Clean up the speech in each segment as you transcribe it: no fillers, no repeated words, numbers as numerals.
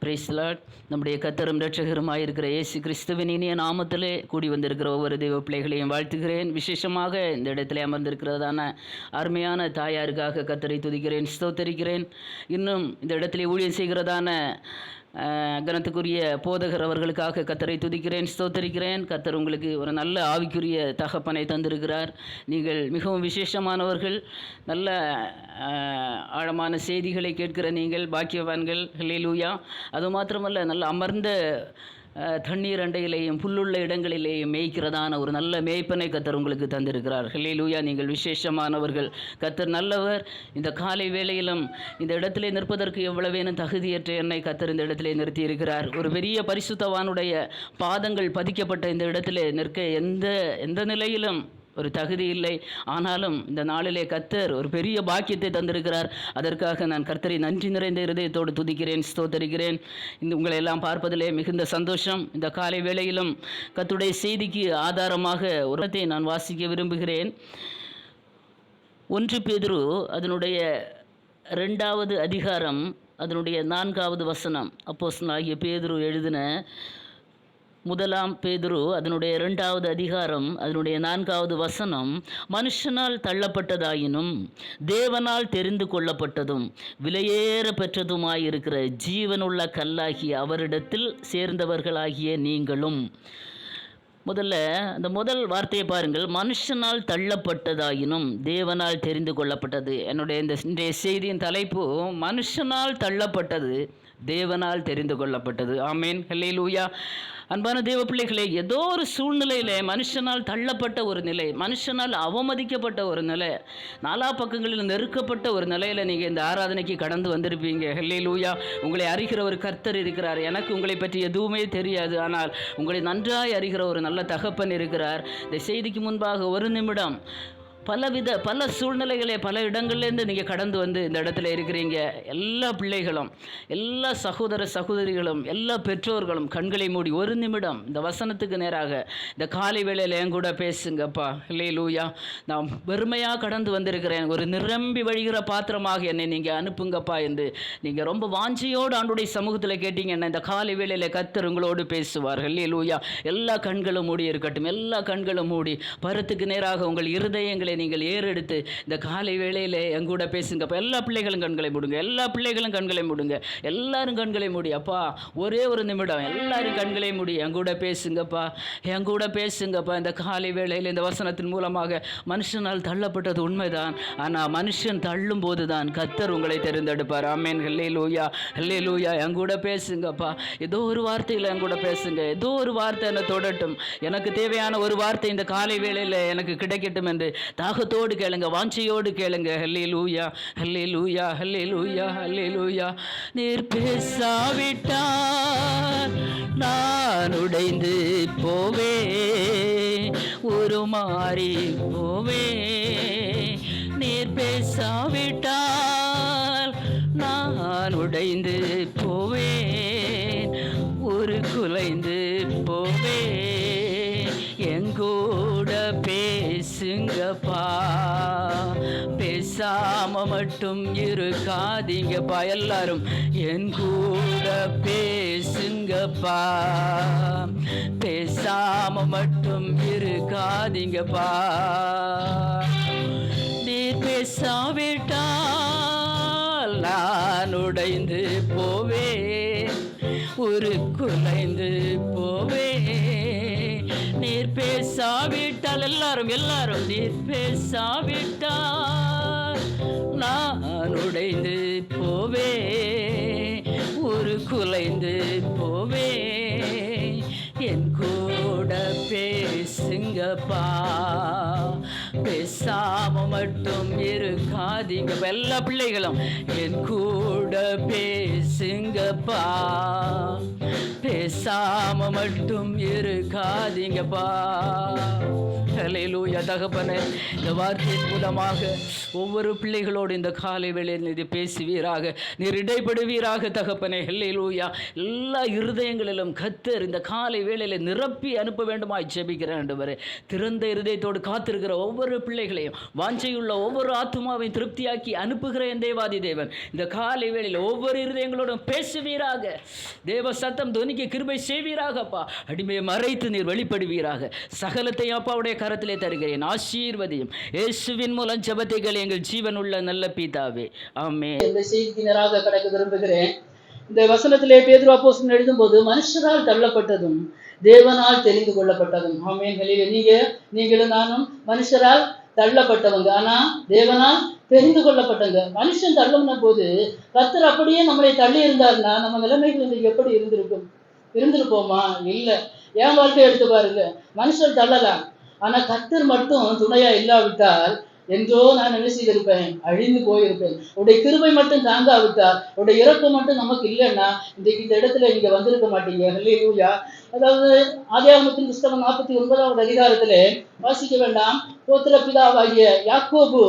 Price Lord. நம்முடைய கர்த்தரும் இரட்சகருமாய் இருக்கிற இயேசு கிறிஸ்துவின் இனிய நாமத்திலே கூடி வந்திருக்கிற ஒவ்வொரு தெய்வ பிள்ளைகளையும் வாழ்த்துகிறேன். விசேஷமாக இந்த இடத்திலே அமர்ந்திருக்கிறதான அருமையான தாயாருக்காக கர்த்தரை துதிக்கிறேன், ஸ்தோத்தரிக்கிறேன். இன்னும் இந்த இடத்திலே ஊழியம் செய்கிறதான கனத்துக்குரிய போதகர் அவர்களுக்காக கர்த்தரை துதிக்கிறேன், ஸ்தோத்தரிக்கிறேன். கர்த்தர் உங்களுக்கு ஒரு நல்ல ஆவிக்குரிய தகப்பனை தந்திருக்கிறார். நீங்கள் மிகவும் விசேஷமானவர்கள். நல்ல ஆழமான செய்திகளை கேட்கிற நீங்கள் பாக்கியவான்கள். ஹல்லேலூயா. அது மாத்திரமல்ல, நல்ல அமர்ந்த தண்ணீர் அண்டையிலேயும் புல்லுள்ள இடங்களிலேயும் மேய்க்கிறதான ஒரு நல்ல மேய்ப்பனை கர்த்தர் உங்களுக்கு தந்திருக்கிறார். ஹல்லேலூயா. நீங்கள் விசேஷமானவர்கள். கர்த்தர் நல்லவர். இந்த காலை வேளையிலும் இந்த இடத்திலே நிற்பதற்கு எவ்வளவேனும் தகுதியற்ற என்னை கர்த்தர் இந்த இடத்திலே நிறுத்தி இருக்கிறார். ஒரு பெரிய பரிசுத்தவானுடைய பாதங்கள் பதிக்கப்பட்ட இந்த இடத்திலே நிற்க எந்த நிலையிலும் ஒரு தகுதி இல்லை. ஆனாலும் இந்த நாளிலே கர்த்தர் ஒரு பெரிய பாக்கியத்தை தந்திருக்கிறார். அதற்காக நான் கர்த்தரை நன்றி நிறைந்த இருதயத்தோடு துதிக்கிறேன், ஸ்தோத்தரிக்கிறேன். உங்களை எல்லாம் பார்ப்பதிலே மிகுந்த சந்தோஷம். இந்த காலை வேளையிலும் கர்த்தருடைய செய்திக்கு ஆதாரமாக ஒரு இடத்தை நான் வாசிக்க விரும்புகிறேன். 1 பேதுரு அதனுடைய 2வது அதிகாரம் அதனுடைய 4வது வசனம். அப்போஸ்தலனாகிய பேதுரு எழுதின 1 பேதுரு அதனுடைய 2வது அதிகாரம் அதனுடைய 4வது வசனம். மனுஷனால் தள்ளப்பட்டதாயினும் தேவனால் தெரிந்து கொள்ளப்பட்டதும் விலையேற பெற்றதுமாயிருக்கிற ஜீவனுள்ள கல்லாகிய அவரிடத்தில் சேர்ந்தவர்களாகிய நீங்களும். அந்த முதல் வார்த்தையை பாருங்கள். மனுஷனால் தள்ளப்பட்டதாயினும் தேவனால் தெரிந்து கொள்ளப்பட்டது. என்னுடைய இந்த செய்தியின் தலைப்பு மனுஷனால் தள்ளப்பட்டது, தேவனால் தெரிந்து கொள்ளப்பட்டது. ஆமேன், ஹல்லேலூயா. அன்பான தேவ பிள்ளைகளே, ஏதோ ஒரு சூழ்நிலையில் மனுஷனால் தள்ளப்பட்ட ஒரு நிலை, மனுஷனால் அவமதிக்கப்பட்ட ஒரு நிலை, நாலா பக்கங்களில் நெருக்கப்பட்ட ஒரு நிலையில் நீங்கள் இந்த ஆராதனைக்கு கடந்து வந்திருப்பீங்க. ஹல்லேலூயா. உங்களை அறிகிற ஒரு கர்த்தர் இருக்கிறார். எனக்கு உங்களை பற்றி எதுவுமே தெரியாது, ஆனால் உங்களை நன்றாய் அறிகிற ஒரு நல்ல தகப்பன் இருக்கிறார். இந்த செய்திக்கு முன்பாக ஒரு நிமிடம் பல சூழ்நிலைகளே பல இடங்கள்லேருந்து நீங்கள் கடந்து வந்து இந்த இடத்துல இருக்கிறீங்க. எல்லா பிள்ளைகளும், எல்லா சகோதர சகோதரிகளும், எல்லா பெற்றோர்களும் கண்களை மூடி ஒரு நிமிடம் இந்த வசனத்துக்கு நேராக இந்த காலை வேளையில் என் கூட பேசுங்கப்பா. ஹல்லேலூயா. நான் வெறுமையாக கடந்து வந்திருக்கிறேன், ஒரு நிரம்பி வழிகிற பாத்திரமாக என்னை நீங்கள் அனுப்புங்கப்பா என்று நீங்கள் ரொம்ப வாஞ்சியோடு ஆண்டுடைய சமூகத்தில் கேட்டீங்கன்னா இந்த காலை வேளையில் கர்த்தர் உங்களோடு பேசுவார். ஹல்லேலூயா. எல்லா கண்களும் மூடி இருக்கட்டும், எல்லா கண்களும் மூடி பரத்துக்கு நேராக உங்கள் இருதயங்களை நீங்கள் ஏறெடுத்து இந்த காலை வேளையில் என் கூட பேசுங்கப்பா. எல்லா பிள்ளைகளும் கண்களை மூடுங்க, எல்லா பிள்ளைகளும் கண்களை மூடுங்க, எல்லாரும் கண்களை மூடி. அப்பா ஒரே ஒரு நிமிடம் எல்லாரும் கண்களை மூடி என் கூட பேசுங்கப்பா, என் கூட பேசுங்கப்பா. இந்த காலை வேளையில் இந்த வசனத்தின் மூலமாக மனுஷனால் தள்ளப்பட்டது உண்மைதான், ஆனால் மனுஷன் தள்ளும் போது தான் கர்த்தர் உங்களை தெரிந்தெடுப்பார். ஆமேன், ஹல்லேலூயா, ஹல்லேலூயா. என் கூட பேசுங்கப்பா. ஏதோ ஒரு வார்த்தையில் என் கூட பேசுங்க, ஏதோ ஒரு வார்த்தை என்னை தொடட்டும். எனக்கு தேவையான ஒரு வார்த்தை இந்த காலை வேளையில் எனக்கு கிடைக்கட்டும் என்று தாகத்தோடு கேளுங்க, வாஞ்சையோடு கேளுங்க. ஹல்லேலூயா, ஹல்லேலூயா, ஹல்லேலூயா, ஹல்லேலூயா. நீர் பேசாவிட்டால் நான் உடைந்து போவே, உருமாறி போவே. நீர் பேசாவிட்டால் நான் உடைந்து போவேன், ஒரு குலைந்து போவே. எங்கூட பேசுங்கப்பா, பேசாம மட்டும் இருக்காதீங்கப்பா. எல்லாரும் என் கூட பேசுங்கப்பா, பேசாம மட்டும் இருக்காதீங்கப்பா. நீ பேசாவிட்டால் நான் உடைந்து போவே, ஒரு குலைந்து போவே. நீர் பேசாவிட்டால் எல்லாரும் நீர் பேசாவிட்டால் நான் உடைந்து போவே, ஒரு குலைந்து போவே. என் கூட பேசுங்கப்பா, பேசாம மட்டும் இருக்காதீங்கப்பா. எல்லா பிள்ளைகளும் என் கூட பேசுங்கப்பா, பேசாம மட்டும் இருக்காதீங்கப்பா. ஹல்லேலூயா தகப்பனே, இந்த வார்த்தையின் மூலமாக ஒவ்வொரு பிள்ளைகளோடு இந்த காலை வேளையில் நீர் பேசுவீராக, நீர் இடைப்படுவீராக தகப்பனே. ஹல்லேலூயா. எல்லா இருதயங்களிலும் கர்த்தர் இந்த காலை வேளையில் நிரப்பி அனுப்ப வேண்டுமாய் ஜெபிக்கிறேன் ஆண்டவரே. திறந்த இருதயத்தோடு காத்திருக்கிற ஒவ்வொரு பிள்ளைகளையும், வாஞ்சையுள்ள ஒவ்வொரு ஆத்துமாவையும் திருப்தியாக்கி அனுப்புகிற என் தேவாதி தேவன் இந்த காலை வேளையில் ஒவ்வொரு இருதயங்களோடும் பேசுவீராக. தேவ சத்தம் துணிக்கு கிருபை செய்வீராகப்பா. அடிமையை மறைத்து நீர் வெளிப்படுவீராக. சகலத்தை அப்பாவுடைய கரத்திலே தருகிறேன். ஆசீர்வதியும் இயேசுவின் மூலம் ஜெபத்தைகள் எங்கள் ஜீவன் உள்ள நல்ல பிதாவே, ஆமென். இந்த செய்திக்கு நேராக கடக்க விரும்புகிறேன். இந்த வசனத்திலே பேதுரு அப்போஸ்தலன் எழுதும்போது மனுஷரால் தள்ளப்பட்டதும் தேவனால் தெரிந்து கொள்ளப்பட்டதும். ஆமென். நீங்களும் நானும் மனுஷரால் தள்ளப்பட்டவங்க, ஆனா தேவனால் தெரிந்து கொள்ளப்பட்டவங்க. மனுஷன் தள்ளன போது கர்த்தர் அப்படியே நம்மளை தள்ளி இருந்தாருன்னா நம்ம நிலைமைகள் இன்றைக்கு எப்படி இருந்திருப்போமா? இல்லை. என் வாழ்க்கை எடுத்து பாருங்க. மனுஷன் தள்ளலாம், ஆனா கர்த்தர் மட்டும் துணையா இல்லாவிட்டால் என்றோ நான் என்ன செய்திருப்பேன்? அழிந்து போயிருப்பேன். உடைய கிருபை மட்டும் தாங்காவிட்டால், உடைய இறப்பு மட்டும் நமக்கு இல்லைன்னா இன்றைக்கு இந்த இடத்துல நீங்க வந்திருக்க மாட்டீங்க. ஹல்லேலூயா. அதாவது ஆதியாகமத்தின் புஸ்தகம் 49வது அதிகாரத்திலே வாசிக்க வேண்டாம். கோத்திர பிதாவாகிய யாக்கோபு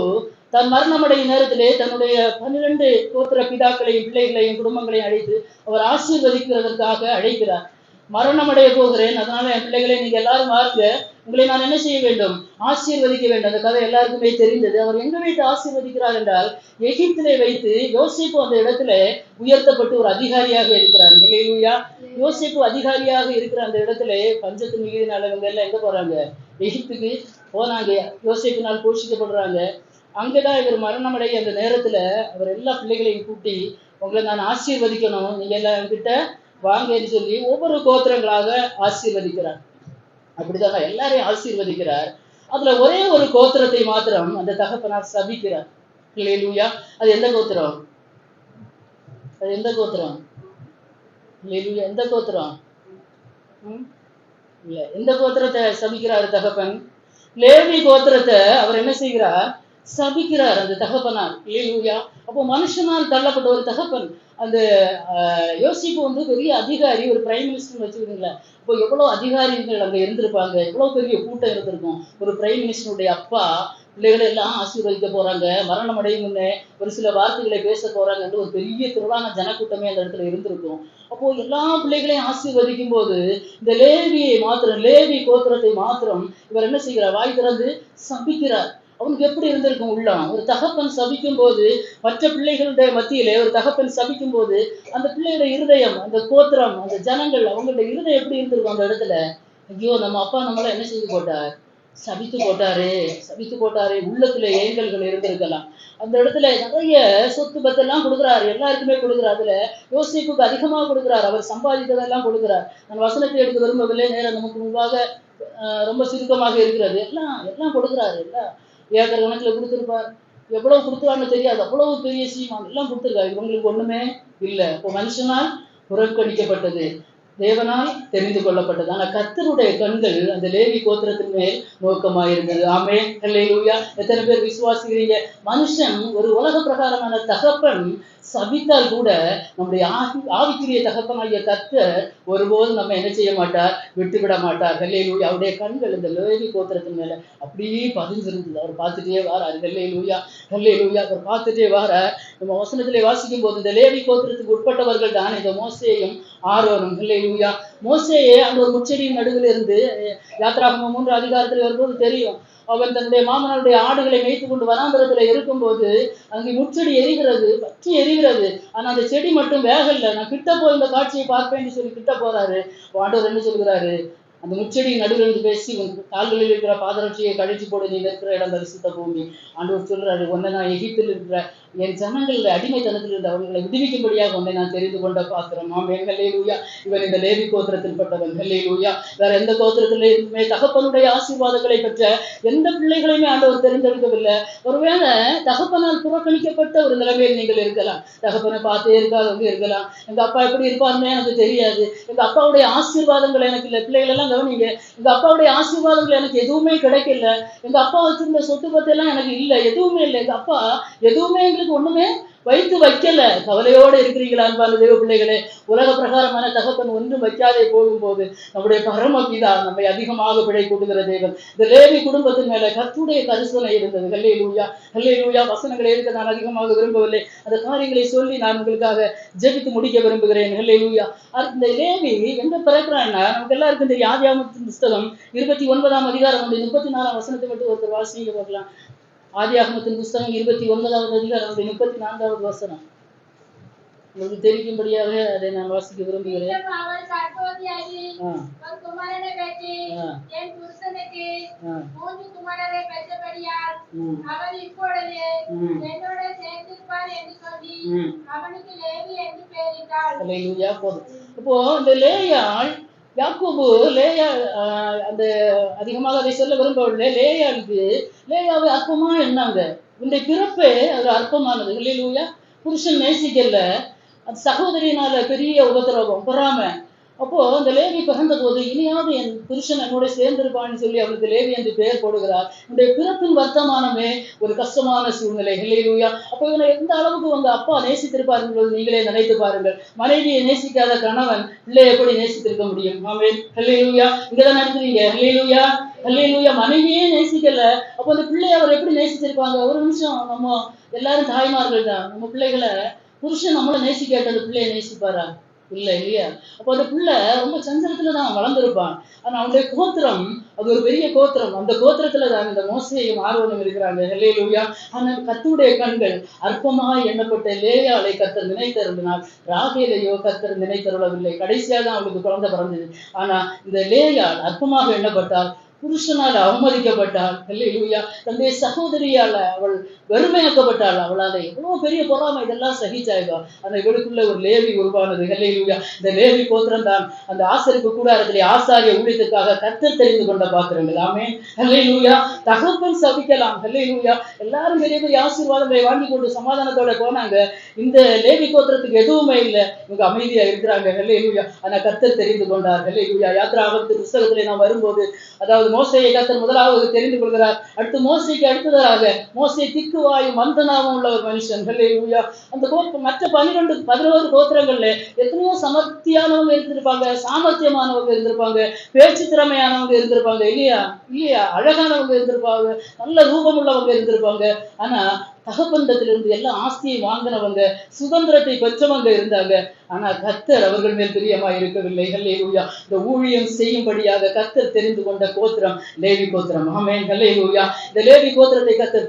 தன் மரணமடையும் நேரத்திலே தன்னுடைய 12 கோத்திர பிதாக்களையும் பிள்ளைகளையும் குடும்பங்களையும் அழைத்து அவர் ஆசீர்வதிக்கிறதற்காக அழைக்கிறார். மரணமடைய போகிறேன், அதனால என் பிள்ளைகளை நீங்க எல்லாரும் வாருங்க, உங்களை நான் என்ன செய்ய வேண்டும்? ஆசீர்வதிக்க வேண்டும். அந்த கதை எல்லாருக்குமே தெரிந்தது. அவர் எங்க வைத்து ஆசீர்வதிக்கிறார் என்றால் எகிப்திலே வைத்து யோசேப்பு அந்த இடத்துல உயர்த்தப்பட்டு ஒரு அதிகாரியாக இருக்கிறார். ஹல்லேலூயா. யோசேப்பு அதிகாரியாக இருக்கிற அந்த இடத்துல பஞ்சத்து மீதினால இவங்க எல்லாம் எங்க போறாங்க? எகிப்துக்கு போனாங்க. யோசேப்பினால் போஷிக்கப்படுறாங்க. அங்கதான் இவர் மரணமடைய அந்த நேரத்துல அவர் எல்லா பிள்ளைகளையும் கூட்டி, உங்களை நான் ஆசீர்வதிக்கணும், நீங்க எல்லாம் என்கிட்ட வாங்கன்னு சொல்லி ஒவ்வொரு கோத்திரங்களாக ஆசீர்வதிக்கிறார். அப்படிதான் எல்லாரையும் ஆசீர்வதிக்கிறார். அதுல ஒரே ஒரு கோத்திரத்தை மாத்திரம் அந்த தகப்பனார் சபிக்கிறார். ஹல்லேலூயா. அது எந்த கோத்திரம்? எந்த கோத்திரம்? இல்ல, எந்த கோத்திரத்தை சபிக்கிறார் தகப்பன்? லேவி கோத்திரத்தை அவர் என்ன செய்கிறார்? சபிக்கிறார் அந்த தகப்பனார். ஹல்லேலூயா. அப்போ மனுஷனால் தள்ளப்பட்ட ஒரு தகப்பன். அந்த யோசிப்பு பெரிய அதிகாரி, ஒரு பிரைம் மினிஸ்டர் வச்சுக்கிறீங்களேன். இப்போ எவ்வளோ அதிகாரிகள் அங்கே இருந்திருப்பாங்க, எவ்வளோ பெரிய கூட்டம் இருந்திருக்கும். ஒரு பிரைம் மினிஸ்டருடைய அப்பா பிள்ளைகளை எல்லாம் ஆசீர்வதிக்க போறாங்க, மரணம் அடையும் முன்னே ஒரு சில வார்த்தைகளை பேச போறாங்கன்னு ஒரு பெரிய திரளான ஜனக்கூட்டமே அந்த இடத்துல இருந்திருக்கும். அப்போ எல்லா பிள்ளைகளையும் ஆசீர்வதிக்கும் போது இந்த லேவி கோத்திரத்தை மாத்திரம் இவர் என்ன செய்கிறார்? வாய் திறந்து சபிக்கிறார். அவனுக்கு எப்படி இருந்திருக்கும் உள்ளம்? ஒரு தகப்பன் சபிக்கும் போது, மற்ற பிள்ளைகளுடைய மத்தியிலே ஒரு தகப்பன் சபிக்கும் போது அந்த பிள்ளையோட இருதயம், அந்த கோத்திரம், அந்த ஜனங்கள், அவங்களுடைய இருதயம் எப்படி இருந்திருக்கும் அந்த இடத்துல? ஐயோ, நம்ம அப்பா நம்மள என்ன செய்து போட்டார்? சபித்து போட்டாரே. உள்ளத்துல ஏங்கல்கள் இருந்திருக்கலாம். அந்த இடத்துல நிறைய சொத்து பத்தெல்லாம் கொடுக்குறாரு, எல்லாருக்குமே கொடுக்குறாரு. அதுல யோசேப்புக்கு அதிகமாக கொடுக்குறாரு. அவர் சம்பாதித்ததெல்லாம் கொடுக்குறார். நான் வசனத்தை எடுத்து வரும்பதில்லை, நேரம் நமக்கு முன்பாக ரொம்ப சுருக்கமாக இருக்கிறது. எல்லாம் கொடுக்குறாரு. ஏக்கர் கணக்குல கொடுத்துருப்பார். எவ்வளவு கொடுத்துருவான்னு தெரியாது, அவ்வளவு பெரிய சீமான் எல்லாம் கொடுத்துருக்காரு. இவங்களுக்கு ஒண்ணுமே இல்லை. இப்போ மனுஷனால் புறக்கணிக்கப்பட்டது, தேவனால் தெரிந்து கொள்ளப்பட்டது. ஆனா கர்த்தருடைய கண்கள் அந்த லேவி கோத்திரத்தின் மேல் நோக்கமாயிருந்தது. ஆமென். ஹல்லேலூயா. எத்தனை பேர் விசுவாசிக்கிறீங்க? மனுஷன் ஒரு உலக பிரகாரமான தகப்பன் சபித்தால் கூட நம்முடைய ஆவிக்குரிய தகப்பனாகிய கர்த்தர் ஒருபோதும் நம்ம என்ன செய்ய மாட்டார்? விட்டுவிட மாட்டார். ஹல்லேலூயா. அவருடைய கண்கள் இந்த லேவி கோத்திரத்தின் மேல அப்படியே பதிஞ்சிருந்தது. அவர் பார்த்துட்டே வாரார். ஹல்லேலூயா. அவர் பார்த்துட்டே வாரார். நம்ம வசனத்திலே வாசிக்கும் போது இந்த லேவி கோத்திரத்துக்கு உட்பட்டவர்கள் தான் இந்த மோசேயும் ஆரோனும். ஹல்லேலூயா. மோசேயே அந்த ஒரு முச்செடியின் நடுவில் இருந்து, யாத்திராகமம் 3 அதிகாரத்தில் வரும்போது தெரியும், அவன் தன்னுடைய மாமனாருடைய ஆடுகளை மேய்த்து கொண்டு வனாந்தரத்துல இருக்கும்போது அங்கே முச்செடி பற்றி எரிகிறது. ஆனா அந்த செடி மட்டும் வேகல்ல. நான் கிட்ட போய் இந்த காட்சியை பார்ப்பேன்னு சொல்லி கிட்ட போறாரு. ஆண்டவர் என்ன சொல்கிறாரு? அந்த முச்செடியின் நடுவில் இருந்து பேசி, உன் கால்களில் இருக்கிற பாதரட்சியை கழிச்சு போடு, நீ இருக்கிற இடம் தரிசித்த பூமி. ஆண்டவர் சொல்றாரு, உன்னை நான் எகிப்தில் இருக்கிற என் ஜனங்களுடைய அடிமைத்தனத்தில் இருந்த அவர்களை விடுவிக்கும்படியாக உன்னை நான் தெரிந்து கொண்ட பாத்திரம். ஹல்லேலூயா. இவன் இந்த லேவி கோத்திரத்தில் பட்டவன். ஹல்லேலூயா. வேற எந்த கோத்திரத்திலுமே தகப்பனுடைய ஆசீர்வாதங்களை பெற்ற எந்த பிள்ளைகளையுமே ஆண்டவர் தெரிந்தெடுக்கவில்லை. ஒருவேளை தகப்பனால் புறக்கணிக்கப்பட்ட ஒரு நிலைமையில் நீங்கள் இருக்கலாம். தகப்பனை பார்த்தே இருக்காதவங்க இருக்கலாம். எங்க அப்பா எப்படி இருப்பாருன்னு எனக்கு தெரியாது, எங்க அப்பாவுடைய ஆசீர்வாதங்கள் எனக்கு இல்லை. பிள்ளைகள் எல்லாம் கவனிங்க, எங்க அப்பாவுடைய ஆசீர்வாதங்கள் எனக்கு எதுவுமே கிடைக்கல. எங்க அப்பா வச்சிருந்த சொத்து பத்தி எல்லாம் எனக்கு இல்லை, எதுவுமே இல்லை. எங்க அப்பா எதுவுமே எங்களுக்கு ஒண்ணுமே வைக்கல. கவலையோடு இருக்கிறீங்களா அன்பான தேவ பிள்ளைகளே? உலக பிரகாரமான தகப்பன் ஒன்றும் வைக்காதே போகும்போது நம்முடைய பரமபிதா நம்மை அதிகமாக பிழை கூட்டுகிற தேவன். இந்த லேவி குடும்பத்தின் மேல கர்த்தருடைய கரிசனை இருந்தது. ஹல்லேலூயா, ஹல்லேலூயா. வசனங்களை எடுக்க நான் அதிகமாக விரும்பவில்லை. அந்த காரியங்களை சொல்லி நான் உங்களுக்காக ஜெபித்து முடிக்க விரும்புகிறேன். ஹல்லேலூயா. இந்த லேவி எங்க பிறக்கிறான்னா, நமக்கு எல்லாருக்கும் தெரியும். ஆதியாகமத்தின் புஸ்தகம் 29ஆம் அதிகாரம் 34ஆம் வசனத்தை மட்டும் ஒருத்தர் வாசிங்க பார்க்கலாம். ஆதியாகமத்தின் புஸ்தகம் 29வது அதிகாரம் 34வது வசனம். உங்களுக்கு தெரியும்படியாக அதை நான் வாசிக்க விரும்புகிறேன். இப்போ இந்த லேயாள் யாக்கோபு லேயா அந்த அதிகமாக அதை சொல்ல விரும்பவில்லை. லேயாவை அற்பமா என்னாங்க. இந்த பிறப்பே அது அற்பமானது. ஹல்லேலூயா. புருஷன் நேசிக்கல, அது சகோதரியினால பெரிய உபத்திரவம், பொறாம. அப்போ அந்த லேவி பிறந்த போது இனியாவது என் புருஷன் என்னோட சேர்ந்திருப்பான்னு சொல்லி அவளுக்கு லேவி என்று பெயர் போடுகிறார். இந்த பிறப்பின் வர்த்தமானமே ஒரு கஷ்டமான சூழ்நிலை. ஹல்லேலூயா. அப்போ இவனை எந்த அளவுக்கு உங்க அப்பா நேசித்திருப்பார்கள் நீங்களே நினைத்து பாருங்கள். மனைவியை நேசிக்காத கணவன் பிள்ளை எப்படி நேசித்திருக்க முடியும்? ஆமென். ஹல்லேலூயா. இங்கதான் நடத்துறீங்க. ஹல்லேலூயா, ஹல்லேலூயா. மனைவியே நேசிக்கல, அப்போ அந்த பிள்ளையை அவர் எப்படி நேசித்திருப்பாங்க? ஒரு நிமிஷம், நம்ம எல்லாரும் தாய்மார்கள் தான். நம்ம பிள்ளைகளை புருஷன் நம்மளை நேசிக்காட்ட அந்த பிள்ளையை நேசிப்பாரா? இல்லை, இல்லையா? அப்போ அந்த பிள்ளை ரொம்ப சஞ்சலத்துல தான் வளர்ந்துருப்பான். ஆனா அவனுடைய கோத்திரம் அது ஒரு பெரிய கோத்திரம். அந்த கோத்திரத்துல தான் இந்த மோசேயும் ஆரோனும் இருக்கிறாங்க. ஹல்லேலூயா. ஆனால் கர்த்தருடைய கண்கள் அற்பமாய் எண்ணப்பட்ட லேயாளை கர்த்தர் நினைத்திருந்தால் ராகேலையோ கர்த்தர் நினைத்தருளவில்லை. கடைசியாக தான் அவளுக்கு குழந்தை பிறந்தது. ஆனா இந்த லேயாள் அற்பமாக எண்ணப்பட்டால், புருஷனால் அவமதிக்கப்பட்டாள். ஹல்லேலூயா. தன்னுடைய சகோதரியால அவள் வெறுமையாக்கப்பட்டாள். அவளால் எவ்வளவு பெரிய பொறாமை இதெல்லாம் சகிச்சாய்வா. அந்த இவளுக்குள்ள ஒரு லேவி உருவானது. ஹல்லேலூயா. இந்த லேவி கோத்திரம் தான் அந்த ஆசரிப்பு கூடாரத்திலே ஆசாரிய ஊழியத்துக்காக கர்த்தர் தெரிந்து கொண்ட பாத்திரங்கள். ஆமென். ஹல்லேலூயா. தகப்பன் சபிக்கலாம். ஹல்லேலூயா. எல்லாரும் பெரிய பெரிய ஆசீர்வாதங்களை வாங்கி கொண்டு சமாதானத்தோட போனாங்க. இந்த லேவி கோத்திரத்துக்கு எதுவுமே இல்லை. இவங்க அமைதியா இருக்கிறாங்க. ஹல்லேலூயா. ஆனா கர்த்தர் தெரிந்து கொண்டார். ஹல்லேலூயா. யாத்திராகமத்தின் புஸ்தகத்திலே நாம் வரும்போது, அதாவது மோசேயை கர்த்தர் முதலாவது தெரிந்து கொள்கிறார். அடுத்து மோசேக்கு அடுத்ததாக மோசே திக்குவாயும் மந்தனாவும் உள்ள ஒரு மனுஷன். ஹல்லேலூயா. அந்த மற்ற 11 கோத்திரங்கள்ல எத்தனையோ சமர்த்தியானவங்க இருந்திருப்பாங்க, சாமர்த்தியமானவங்க இருந்திருப்பாங்க, பேச்சு திறமையானவங்க இருந்திருப்பாங்க, இல்லையா? இல்லையா? அழகானவங்க இருந்திருப்பாங்க, நல்ல ரூபம் உள்ளவங்க இருந்திருப்பாங்க. ஆனா தகப்பந்தத்திலிருந்து எல்லா ஆஸ்தியை வாங்கினவங்க, சுதந்திரத்தை பெற்றவங்க இருந்தாங்க. ஆனா கர்த்தர் அவர்கள் மேல் பிரியமா இருக்கவில்லை. ஹல்லேலூயா. இந்த ஊழியம் செய்யும்படியாக கர்த்தர் தெரிந்து கொண்ட கோத்திரம் லேவி கோத்திரம். ஆமென். ஹல்லேலூயா. இந்த லேவி கோத்திரத்தை கர்த்தர்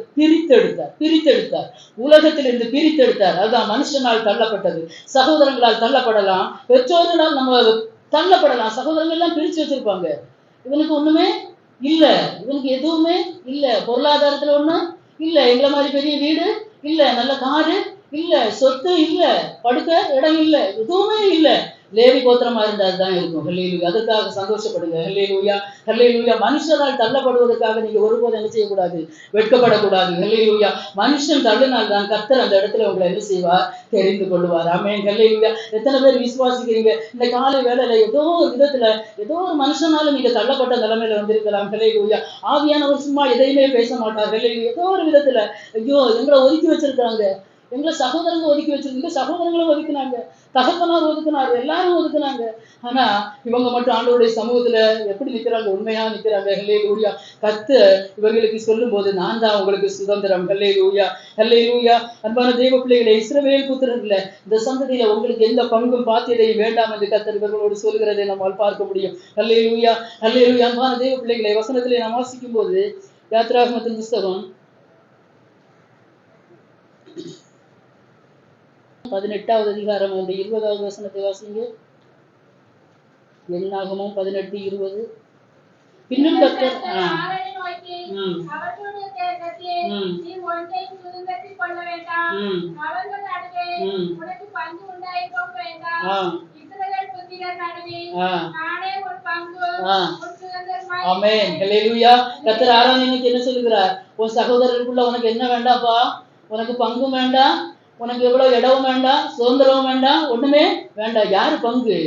பிரித்தெடுத்தார். உலகத்திலிருந்து பிரித்தெடுத்தார். அதுதான் மனுஷனால் தள்ளப்பட்டது. சகோதரங்களால் தள்ளப்படலாம், பெற்றோர்களால் நம்ம தள்ளப்படலாம். சகோதரங்கள் எல்லாம் பிரிச்சு வச்சிருப்பாங்க. இவனுக்கு ஒண்ணுமே இல்ல, இவனுக்கு எதுவுமே இல்ல. பொருளாதாரத்துல ஒண்ணும் இல்ல, எங்களை மாதிரி பெரிய வீடு இல்ல, நல்ல காரு இல்ல, சொத்து இல்ல, படுக்க இடம் இல்ல, எதுவுமே இல்ல. லேவி கோத்திரமா இருந்தா அதுதான் இருக்கும். ஹல்லேலூயா. அதற்காக சந்தோஷப்படுங்க. ஹல்லேலூயா, ஹல்லேலூயா. மனுஷனால் தள்ளப்படுவதற்காக நீங்க ஒருபோதும் என்ன செய்யக்கூடாது? வெட்கப்படக்கூடாது. ஹல்லேலூயா. மனுஷன் தள்ளினால் தான் கர்த்தர் அந்த இடத்துல உங்களை என்ன செய்வார்? தெரிந்து கொள்வார். ஆமென். ஹல்லேலூயா. எத்தனை பேர் விசுவாசிக்கிறீங்க? இந்த காலை வேளையில ஏதோ ஒரு விதத்துல ஏதோ ஒரு மனுஷனால நீங்க தள்ளப்பட்ட நிலைமையில வந்திருக்கலாம். ஹல்லேலூயா. ஆவியானவர் சும்மா எதையுமே பேச மாட்டார். ஹல்லேலூயா. ஏதோ ஒரு விதத்துல ஐயோ எங்களை ஒதுக்கி வச்சிருக்காங்க, எங்களை சகோதரங்க ஒதுக்கி வச்சிருக்கீங்க, சகோதரங்களும் ஒதுக்குனாங்க, தகப்பனார் ஒதுக்குனாரு, எல்லாரும் ஒதுக்குனாங்க. ஆனா இவங்க மட்டும் ஆண்டவருடைய சமூகத்துல எப்படி நிக்கிறாங்க? உண்மையா நிக்கிறாங்க. ஹல்லேலூயா. கர்த்தர் இவர்களுக்கு சொல்லும் போது, நான் தான் உங்களுக்கு சுதந்திரம். ஹல்லேலூயா, ஹல்லேலூயா. அன்பான தெய்வ பிள்ளைகளை, இஸ்ரவேல் புத்திரர்ல இந்த சந்ததியில உங்களுக்கு எந்த பங்கும் பாத்தியதையும் வேண்டாம் என்று கர்த்தர் இவர்களோடு சொல்கிறதை நம்மால் பார்க்க முடியும். ஹல்லேலூயா, ஹல்லேலூயா. அன்பான தெய்வ பிள்ளைகளை, வசனத்திலே நாம் வாசிக்கும் போது யாத்திராகமத்தின் புஸ்தகம் 18வது அதிகாரம் 20வது வசனத்தை வாசிங்க. என்னாகமும் 18:20. பின்னும் கர்த்தர் ஆமென். ஹல்லேலூயா. கர்த்தர் ஆரோனுக்கு என்ன சொல்லுகிறார்? உன் சகோதரருக்குள்ள உனக்கு என்ன வேண்டாப்பா? உனக்கு பங்கும் வேண்டாம், உனக்கு எவ்வளவு இடமும் வேண்டாம், சுதந்திரமும் வேண்டாம், ஒண்ணுமே வேண்டாம். யாரு பங்கு?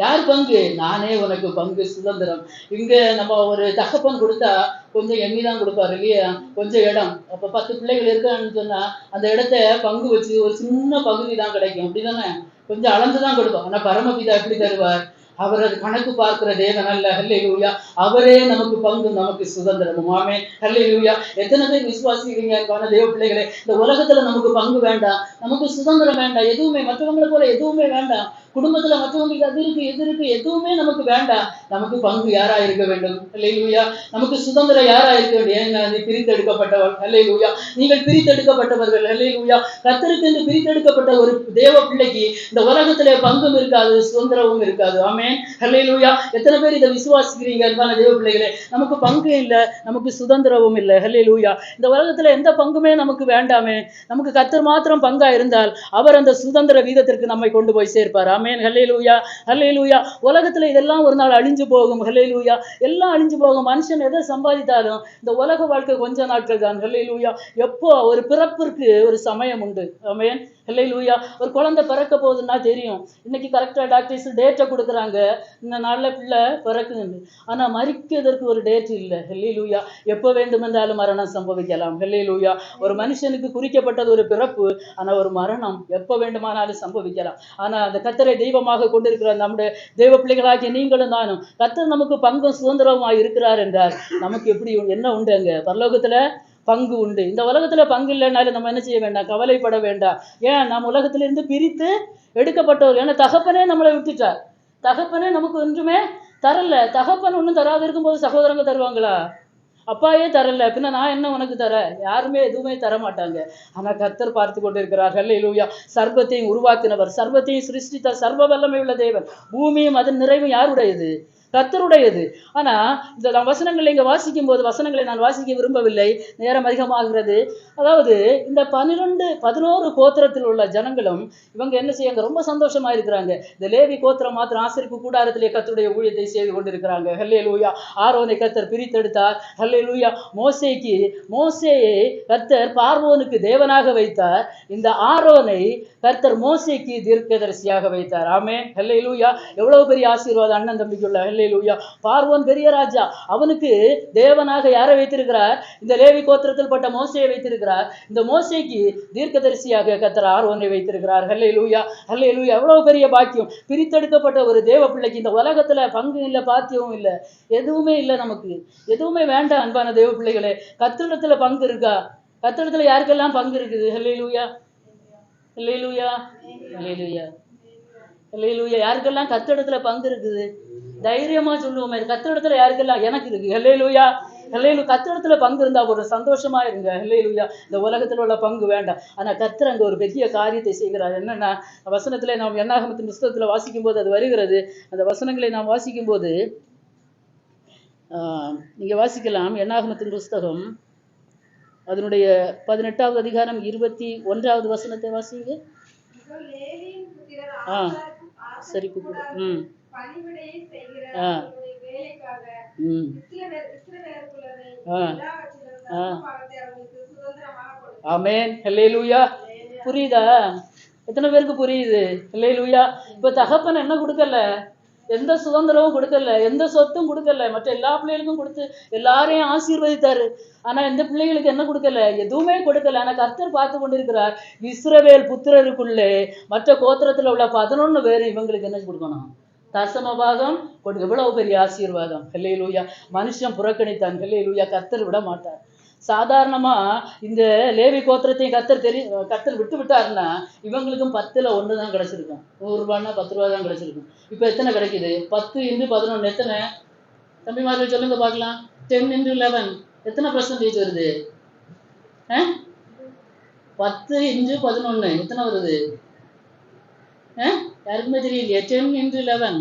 யார் பங்கு? நானே உனக்கு பங்கு, சுதந்திரம். இங்க நம்ம ஒரு தகப்பன் கொடுத்தா கொஞ்சம் எண்ணி தான் கொடுப்பாரு இல்லையா? கொஞ்சம் இடம், அப்ப 10 பிள்ளைகள் இருக்கான்னு சொன்னா அந்த இடத்த பங்கு வச்சு ஒரு சின்ன பகுதி தான் கிடைக்கும், அப்படிதானே? கொஞ்சம் அளந்துதான் கொடுப்போம். ஆனா பரமபிதா எப்படி தருவார்? அவர் அது கணக்கு பார்க்கிற தேவன் அல்ல. ஹல்லேலூயா. அவரே நமக்கு பங்கு, நமக்கு சுதந்திரமும். ஆமென். ஹல்லேலூயா. எத்தனை பேர் விசுவாசிக்கிறீங்க தேவ பிள்ளைகளே? இந்த உலகத்துல நமக்கு பங்கு வேண்டாம், நமக்கு சுதந்திரம் வேண்டாம், எதுவுமே மற்றவங்களை போல எதுவுமே வேண்டாம். குடும்பத்துல மற்றவங்களுக்கு அது இருக்கு எது இருக்கு எதுவுமே நமக்கு வேண்டாம். நமக்கு பங்கு யாரா இருக்க வேண்டும்? ஹல்லேலூயா. நமக்கு சுதந்திரம் யாரா இருக்க வேண்டும்? ஏங்க நீ பிரித்தெடுக்கப்பட்டவர். ஹல்லேலூயா. நீங்கள் பிரித்தெடுக்கப்பட்டவர்கள். ஹல்லேலூயா. கர்த்தருக்கு என்று பிரித்தெடுக்கப்பட்ட ஒரு தேவ பிள்ளைக்கு இந்த உலகத்திலே பங்கும் இருக்காது, சுதந்திரமும் இருக்காது. ஆமென். ஹல்லேலூயா. எத்தனை பேர் இதை விசுவாசிக்கிறீங்க அன்பான தேவ பிள்ளைகளே? நமக்கு பங்கு இல்லை, நமக்கு சுதந்திரமும் இல்லை. ஹல்லேலூயா. இந்த உலகத்துல எந்த பங்குமே நமக்கு வேண்டாமே. நமக்கு கர்த்தர் மாத்திரம் பங்கா இருந்தால் அவர் அந்த சுதந்திர வீதத்திற்கு நம்மை கொண்டு போய் சேர்ப்பார். ஆமென். ஹல்லேலூயா. ஹல்லேலூயா. உலகத்துல இதெல்லாம் ஒரு நாள் அழிஞ்சு போகும். ஹல்லேலூயா. எல்லாம் அழிஞ்சு போகும். மனுஷன் எதை சம்பாதித்தாலும் இந்த உலக வாழ்க்கை கொஞ்ச நாட்கள் தான். ஹல்லேலூயா. எப்போ ஒரு பிறப்பிற்கு ஒரு சமயம் உண்டு. ஆமென். ஹல்லேலூயா. ஒரு குழந்தை பிறக்க போகுதுன்னா தெரியும், இன்னைக்கு கரெக்டா டாக்டர்ஸ் டேட்டை கொடுக்குறாங்க, இந்த நாள்ல பிள்ளை பிறக்குது. ஆனா மரிக்கிறதுக்கு ஒரு டேட் இல்லை. ஹல்லேலூயா. எப்போ வேண்டுமென்றாலும் மரணம் சம்பவிக்கலாம். ஹல்லேலூயா. ஒரு மனுஷனுக்கு குறிக்கப்பட்டது ஒரு பிறப்பு, ஆனா ஒரு மரணம் எப்போ வேண்டுமானாலும் சம்பவிக்கலாம். ஆனா அந்த கர்த்தரை தெய்வமாக கொண்டிருக்கிற நம்முடைய தெய்வ பிள்ளைகளாகிய நீங்களும் நானும், கர்த்தர் நமக்கு பங்கும் சுதந்திரமா இருக்கிறார் என்றால் நமக்கு எப்படி என்ன உண்டு? அங்க பரலோகத்துல பங்கு உண்டு. இந்த உலகத்துல பங்கு இல்லைனாலும் நம்ம என்ன செய்ய வேண்டாம்? கவலைப்பட வேண்டாம். ஏன்? நம்ம உலகத்திலிருந்து பிரித்து எடுக்கப்பட்டவர். ஏன்னா தகப்பனே நம்மளை விட்டுட்டார். தகப்பனே நமக்கு ஒன்றுமே தரல. தகப்பன் ஒன்றும் தராது இருக்கும்போது சகோதரங்க தருவாங்களா? அப்பாயே தரல, பின்ன நான் என்ன உனக்கு தர? யாருமே எதுவுமே தர மாட்டாங்க. ஆனா கர்த்தர் பார்த்து கொண்டு இருக்கிறார். ஹல்லேலூயா. சர்வத்தையும் உருவாக்கினவர், சர்வத்தையும் சிருஷ்டித்தார், சர்வ வல்லமை உள்ள தேவன். பூமியும் அதன் நிறைவும் யாருடையது? கர்த்தருடையது. ஆனா இந்த வசனங்களை இங்க வாசிக்கும் போது, வசனங்களை நான் வாசிக்க விரும்பவில்லை, நேரம் அதிகமாகிறது. அதாவது இந்த 11 கோத்திரத்தில் உள்ள ஜனங்களும் இவங்க என்ன செய்யாங்க? ரொம்ப சந்தோஷமா இருக்கிறாங்க. இந்த லேவி கோத்திரம் மாத்திரம் ஆசரிப்பு கூடாரத்திலே கர்த்தருடைய ஊழியத்தை செய்து கொண்டிருக்கிறாங்க. ஹல்லேலூயா. ஆரோனை கர்த்தர் பிரித்தெடுத்தார். ஹல்லேலூயா. மோசேயை கர்த்தர் பார்வோனுக்கு தேவனாக வைத்தார். இந்த ஆரோனை கர்த்தர் மோசேக்கு தீர்க்கதரிசியாக வைத்தார். ஆமென். ஹல்லேலூயா. எவ்வளவு பெரிய ஆசீர்வாதம் அண்ணன் தம்பிக்குள்ள. ஹல்லேலூயா. பார்வோன் பெரிய ராஜா, அவனுக்கு தேவனாக யாரை வைத்திருக்கிறார்? இந்த லேவி கோத்திரத்தில் பட்ட மோசேயை வைத்திருக்கிறார். இந்த மோசேக்கு தீர்க்கதரிசியாக கர்த்தர் ஆரோனை வைத்திருக்கிறார். ஹல்லேலூயா. ஹல்லேலூயா. எவ்வளவு பெரிய பாக்கியம்! பிரித்தெடுக்கப்பட்ட ஒரு தேவ பிள்ளைக்கு இந்த உலகத்துல பங்கு இல்லை, பாத்தியமும் இல்லை, எதுவுமே இல்லை, நமக்கு எதுவுமே வேண்டாம். அன்பான தேவ பிள்ளைகளே, கர்த்தரிடத்துல பங்கு இருக்கா? கர்த்தரிடத்துல யாருக்கெல்லாம் பங்கு இருக்குது? ஹல்லேலூயா. ஹல்லேலூயா. ஹல்லேலூயா. ஹல்லேலூயா. யாருக்கெல்லாம் கர்த்தரிடத்துல பங்கு இருக்குது? தைரியமா சொல்லுவோமே, கர்த்தரிடத்துல யாருக்கெல்லாம்? எனக்கு இருக்கு. ஹல்லேலூயா. ஹல்லேலூயா. கர்த்தரிடத்துல பங்கு இருந்தா ஒரு சந்தோஷமா இருங்க. ஹல்லேலூயா. இந்த உலகத்துல உள்ள பங்கு வேண்டாம். ஆனா கர்த்தர் அங்க ஒரு பெரிய காரியத்தை செய்கிறார். என்னன்னா, வசனத்துல நாம் என்னாகமத்தின் புஸ்தகத்துல வாசிக்கும் போது அது வருகிறது. அந்த வசனங்களை நாம் வாசிக்கும் போது நீங்க வாசிக்கலாம். என்னாகமத்தின் புஸ்தகம் அதனுடைய 18வது அதிகாரம் 21வது வசனத்தை வாசிங்க. சரி கூப்பிடு. ஆமென். ஹல்லேலூயா. புரியுதா? எத்தனை பேருக்கு புரியுது? ஹல்லேலூயா. இப்ப தகப்பன் என்ன கொடுக்கல? எந்த சுதந்திரமும் கொடுக்கல, எந்த சொத்தும் கொடுக்கல. மற்ற எல்லா பிள்ளைகளுக்கும் கொடுத்து எல்லாரையும் ஆசீர்வதித்தாரு. ஆனா இந்த பிள்ளைகளுக்கு என்ன கொடுக்கல? எதுவுமே கொடுக்கல. ஆனா கர்த்தர் பார்த்து கொண்டிருக்கிறார். இஸ்ரவேல் புத்திரருக்குள்ளே மற்ற கோத்திரத்துல உள்ள 11 பேர் இவங்களுக்கு என்ன கொடுக்கணும்? தசமபாகம் கொடுக்க. எவ்வளவு பெரிய ஆசீர்வாதம்! ஹல்லேலூயா. மனுஷன் புறக்கணித்தான். ஹல்லேலூயா. கர்த்தர் விட மாட்டார். சாதாரணமா இந்த லேவி கோத்திரத்தையும் கர்த்தர் விட்டு விட்டாருன்னா இவங்களுக்கும் 10ல் 1 தான் கிடைச்சிருக்கும். 100 ரூபாய்னா 10 ரூபா தான் கிடைச்சிருக்கும். இப்ப எத்தனை கிடைக்குது? 10 × 11 எத்தனை? தம்பி மாதிரி சொல்லுங்க பார்க்கலாம். 10 × 11 எத்தனை % வருது? 10 × 11 எத்தனை வருது? யாருக்குமே தெரியலையே. 10 × 11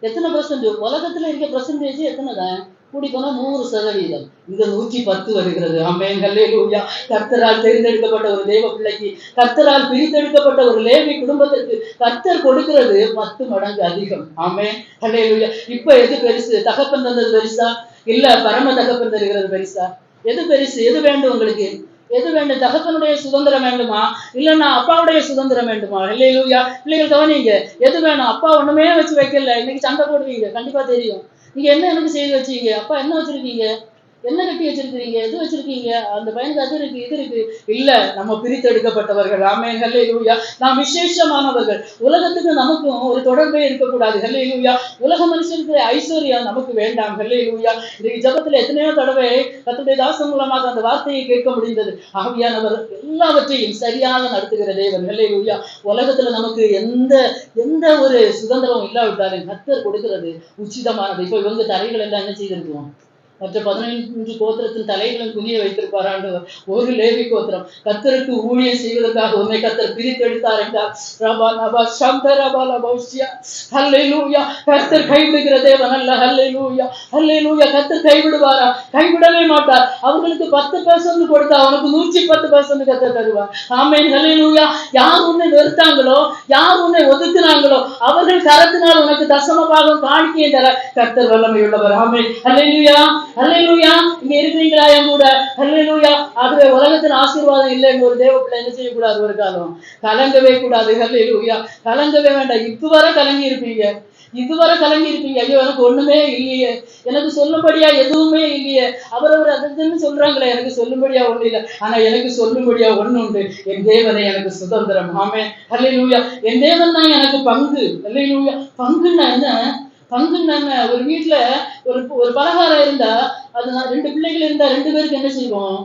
எத்தனை %? உலகத்துல இருக்க % எத்தனை தான்? கூடி போனா 100%. இங்க 110 வருகிறது. ஆமென். ஹல்லேலூயா. கர்த்தரால் தேர்ந்தெடுக்கப்பட்ட ஒரு தேவ பிள்ளைக்கு, கர்த்தரால் பிரித்தெடுக்கப்பட்ட ஒரு லேவி குடும்பத்திற்கு கர்த்தர் கொடுக்கிறது 10 மடங்கு அதிகம். ஆமென். ஹல்லேலூயா. இப்ப எது பெருசு? தகப்பன் தந்தது பெருசா, இல்ல பரம தகப்பன் தருகிறது பெருசா? எது பெருசு? எது வேண்டும் உங்களுக்கு? எது வேண்டும்? தகப்பனுடைய சுதந்திரம் வேண்டுமா, இல்லைன்னா அப்பாவுடைய சுதந்திரம் வேண்டுமா? அல்லேலூயா. பிள்ளைகள் கவனிங்க, எது வேணும்? அப்பா ஒண்ணுமே வச்சு வைக்கல, இன்னைக்கு சண்டை போடுவீங்க, கண்டிப்பா தெரியும். நீங்க என்ன எனக்கு செய்து வச்சீங்க? அப்பா என்ன வச்சிருக்கீங்க? என்ன கட்டி வச்சிருக்கீங்க? எது வச்சிருக்கீங்க? அந்த பையனுக்கு அது இருக்கு, இது இருக்கு. இல்ல, நம்ம பிரித்தெடுக்கப்பட்டவர்கள். ஆமென், ஹல்லேலூயா. நாம் விசேஷமானவர்கள். உலகத்துக்கு நமக்கும் ஒரு தொடர்பே இருக்கக்கூடாது. ஹல்லேலூயா. உலக மனுஷனுக்கு ஐஸ்வர்யம் நமக்கு வேண்டாம். ஹல்லேலூயா. இன்னைக்கு ஜெபத்துல எத்தனையோ தடவை கர்த்தருடைய தாசன் மூலமாக அந்த வார்த்தையை கேட்க முடிந்தது. ஆவியானவர் எல்லாவற்றையும் சரியாக நடத்துகிற தேவன். ஹல்லேலூயா. உலகத்துல நமக்கு எந்த எந்த ஒரு சுதந்திரமும் இல்லாவிட்டாலும் கர்த்தர் கொடுக்கிறது உச்சிதமானது. இப்போ இவங்க தரைகள் எல்லாம் என்ன செய்திருக்கோம்? மற்ற 15 கோத்திரத்தின் தலைகளும் குனிய வைத்திருப்பார் ஆண்டவர். ஒரு லேவி கோத்திரம் கர்த்தருக்கு ஊழியம் செய்வதற்காக உன்னை கர்த்தர் பிரித்தெடுத்தார் என்றார். ரபா நபா சந்தரபா லபௌசியா. ஹல்லேலூயா. கர்த்தர் கைவிடுகிற தேவன் அல்ல. ஹல்லேலூயா. ஹல்லேலூயா. கர்த்தர் கைவிடுவாரா? கைவிடவே மாட்டார். அவங்களுக்கு 10% கொடுத்தா அவனுக்கு 110% கர்த்தர் தருவார். ஆமென், ஹல்லேலூயா. யார் உன்னை வெறுத்தாங்களோ, யார் உன்னை ஒதுக்குனாங்களோ, அவர்கள் கரத்தினால் உனக்கு தசம பாகம் காணிக்கை தர கர்த்தர் வல்லமை உள்ளவர். ஆமென், ஹல்லேலூயா. ஹல்லேலூயா. இங்க இருக்கிறீங்களா என் கூட? ஹல்லேலூயா. ஆகவே உலகத்தின் ஆசீர்வாதம் இல்லைன்னு ஒரு தேவ பிள்ளை என்ன செய்யக்கூடாது? ஒரு காலம் கலங்கவே கூடாது. ஹல்லேலூயா. கலங்கவே வேண்டாம். இதுவரை கலங்கி இருப்பீங்க, இதுவரை கலங்கி இருப்பீங்க. ஐயோ, எனக்கு ஒண்ணுமே இல்லையே, எனக்கு சொல்லும்படியா எதுவுமே இல்லையே, அவரவர் அதுன்னு சொல்றாங்களே, எனக்கு சொல்லும்படியா ஒண்ணு இல்லை. ஆனா எனக்கு சொல்லும்படியா ஒண்ணு உண்டு. என் தேவனை எனக்கு சுதந்திரம். ஆமென், ஹல்லேலூயா. என் தேவன் தான் எனக்கு பங்கு. ஹல்லேலூயா. பங்குன்னா என்ன? பங்குன்னா என்ன? ஒரு வீட்டுல ஒரு ஒரு பலகாரம் இருந்தா, அது 2 பிள்ளைகள் இருந்தா 2 பேருக்கு என்ன செய்வோம்?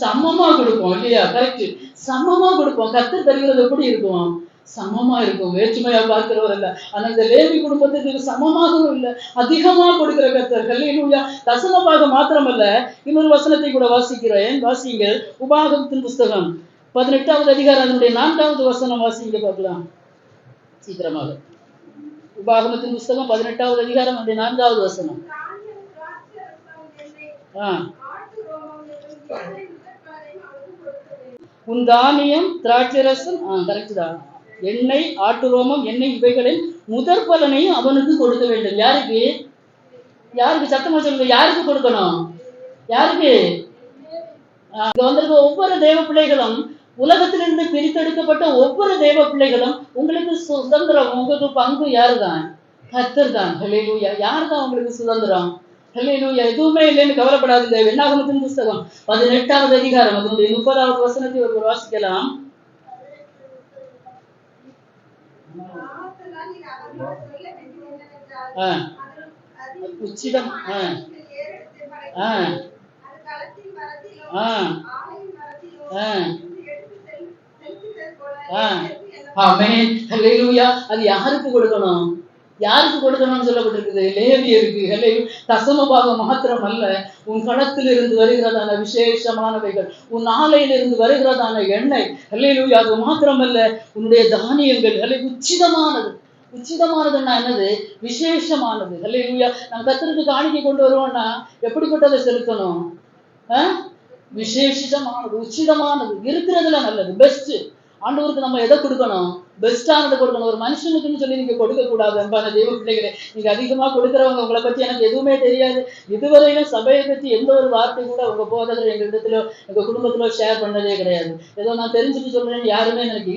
சமமா கொடுப்போம் இல்லையா? கரெக்ட். சமமா கொடுப்போம். கர்த்தர் தருகிறது எப்படி இருக்கும்? சமமா இருக்கும். வேற்றுமையா பார்க்கிறவர் அல்ல. ஆனா இந்த லேவி குடும்பத்துக்கு சமமாகவும் இல்லை, அதிகமா கொடுக்கிற கர்த்தர். ஹல்லேலூயா. தசம பாகம் மாத்திரமல்ல, இன்னொரு வசனத்தை கூட வாசிக்கிறேன். வாசிங்கள். உபாகமத்தின் புஸ்தகம் 18வது அதிகாரம் அதனுடைய 4வது வசனம் வாசிங்க பார்க்கலாம் சீக்கிரமாக. உபாகமத்தின் புஸ்தகம் 18வது அதிகாரம் அதனுடைய 4வது வசனம். உன் தானியம், திராட்சை ரசம், கரெக்ட் தான், எண்ணெய், ஆட்டு ரோமம், எண்ணெய் இவைகளின் முதற் பலனையும் அவனுக்கு கொடுக்க வேண்டும். யாருக்கு? யாருக்கு? சத்தமா சொல்லுங்க. யாருக்கு கொடுக்கணும்? யாருக்கு? இங்க வந்திருக்க ஒவ்வொரு தேவ பிள்ளைகளும், உலகத்திலிருந்து பிரித்தெடுக்கப்பட்ட ஒவ்வொரு தேவ பிள்ளைகளும், உங்களுக்கு சுதந்திரம், உங்களுக்கு பங்கு யாருதான்? கர்த்தர் தான். ஹல்லேலூயா. யாருதான் உங்களுக்கு சுதந்திரம்? ஹல்லேலூயா. எதுவுமே இல்லைன்னு கவலைப்படாதீங்க. என்னாகமத்தின் புஸ்தகம் 18வது அதிகாரம் அதனுடைய 30வது வசனத்தை ஒருவர் வாசிக்கலாம். உச்சிதம். ஆமென், ஹல்லேலூயா. அது யாருக்கு கொடுக்கணும்? யாருக்கு கொடுக்கணும்னு சொல்லப்பட்டிருக்குது? லேவியருக்கு. ஹல்லேலூயா. தசம பாகம் மாத்திரம் அல்ல, உன் களத்தில் இருந்து வருகிறதான விசேஷமானவைகள், உன் ஆலையிலிருந்து வருகிறதான எண்ணெய், ஹல்லேலூயா, அது மாத்திரமல்ல, உன்னுடைய தானியங்கள், உச்சிதமானது. உச்சிதமானதுன்னா என்னது? விசேஷமானது. ஹல்லேலூயா. நம்ம கர்த்தருக்கு காணிக்கை கொண்டு வருவோம்னா எப்படிப்பட்டதை செலுத்தணும்? விசேஷமானது, உச்சிதமானது, இருக்கிறதுல நல்லது, பெஸ்ட். ஆண்டவருக்கு நம்ம எதை கொடுக்கணும்? பெஸ்டானதை கொடுக்கணும். ஒரு மனுஷனுக்குன்னு சொல்லி நீங்க கொடுக்க கூடாது. அன்பான தெய்வ பிள்ளைகளே, நீங்க அதிகமா கொடுக்குறவங்க, உங்களை பத்தி எனக்கு எதுவுமே தெரியாது, இதுவரையிலும் சபையை பற்றி எந்த ஒரு வார்த்தை கூட உங்க போதகர் எங்க இடத்துல, எங்க குடும்பத்துல ஷேர் பண்ணதே கிடையாது. ஏதோ நான் தெரிஞ்சுட்டு சொல்றேன்னு யாருமே எனக்கு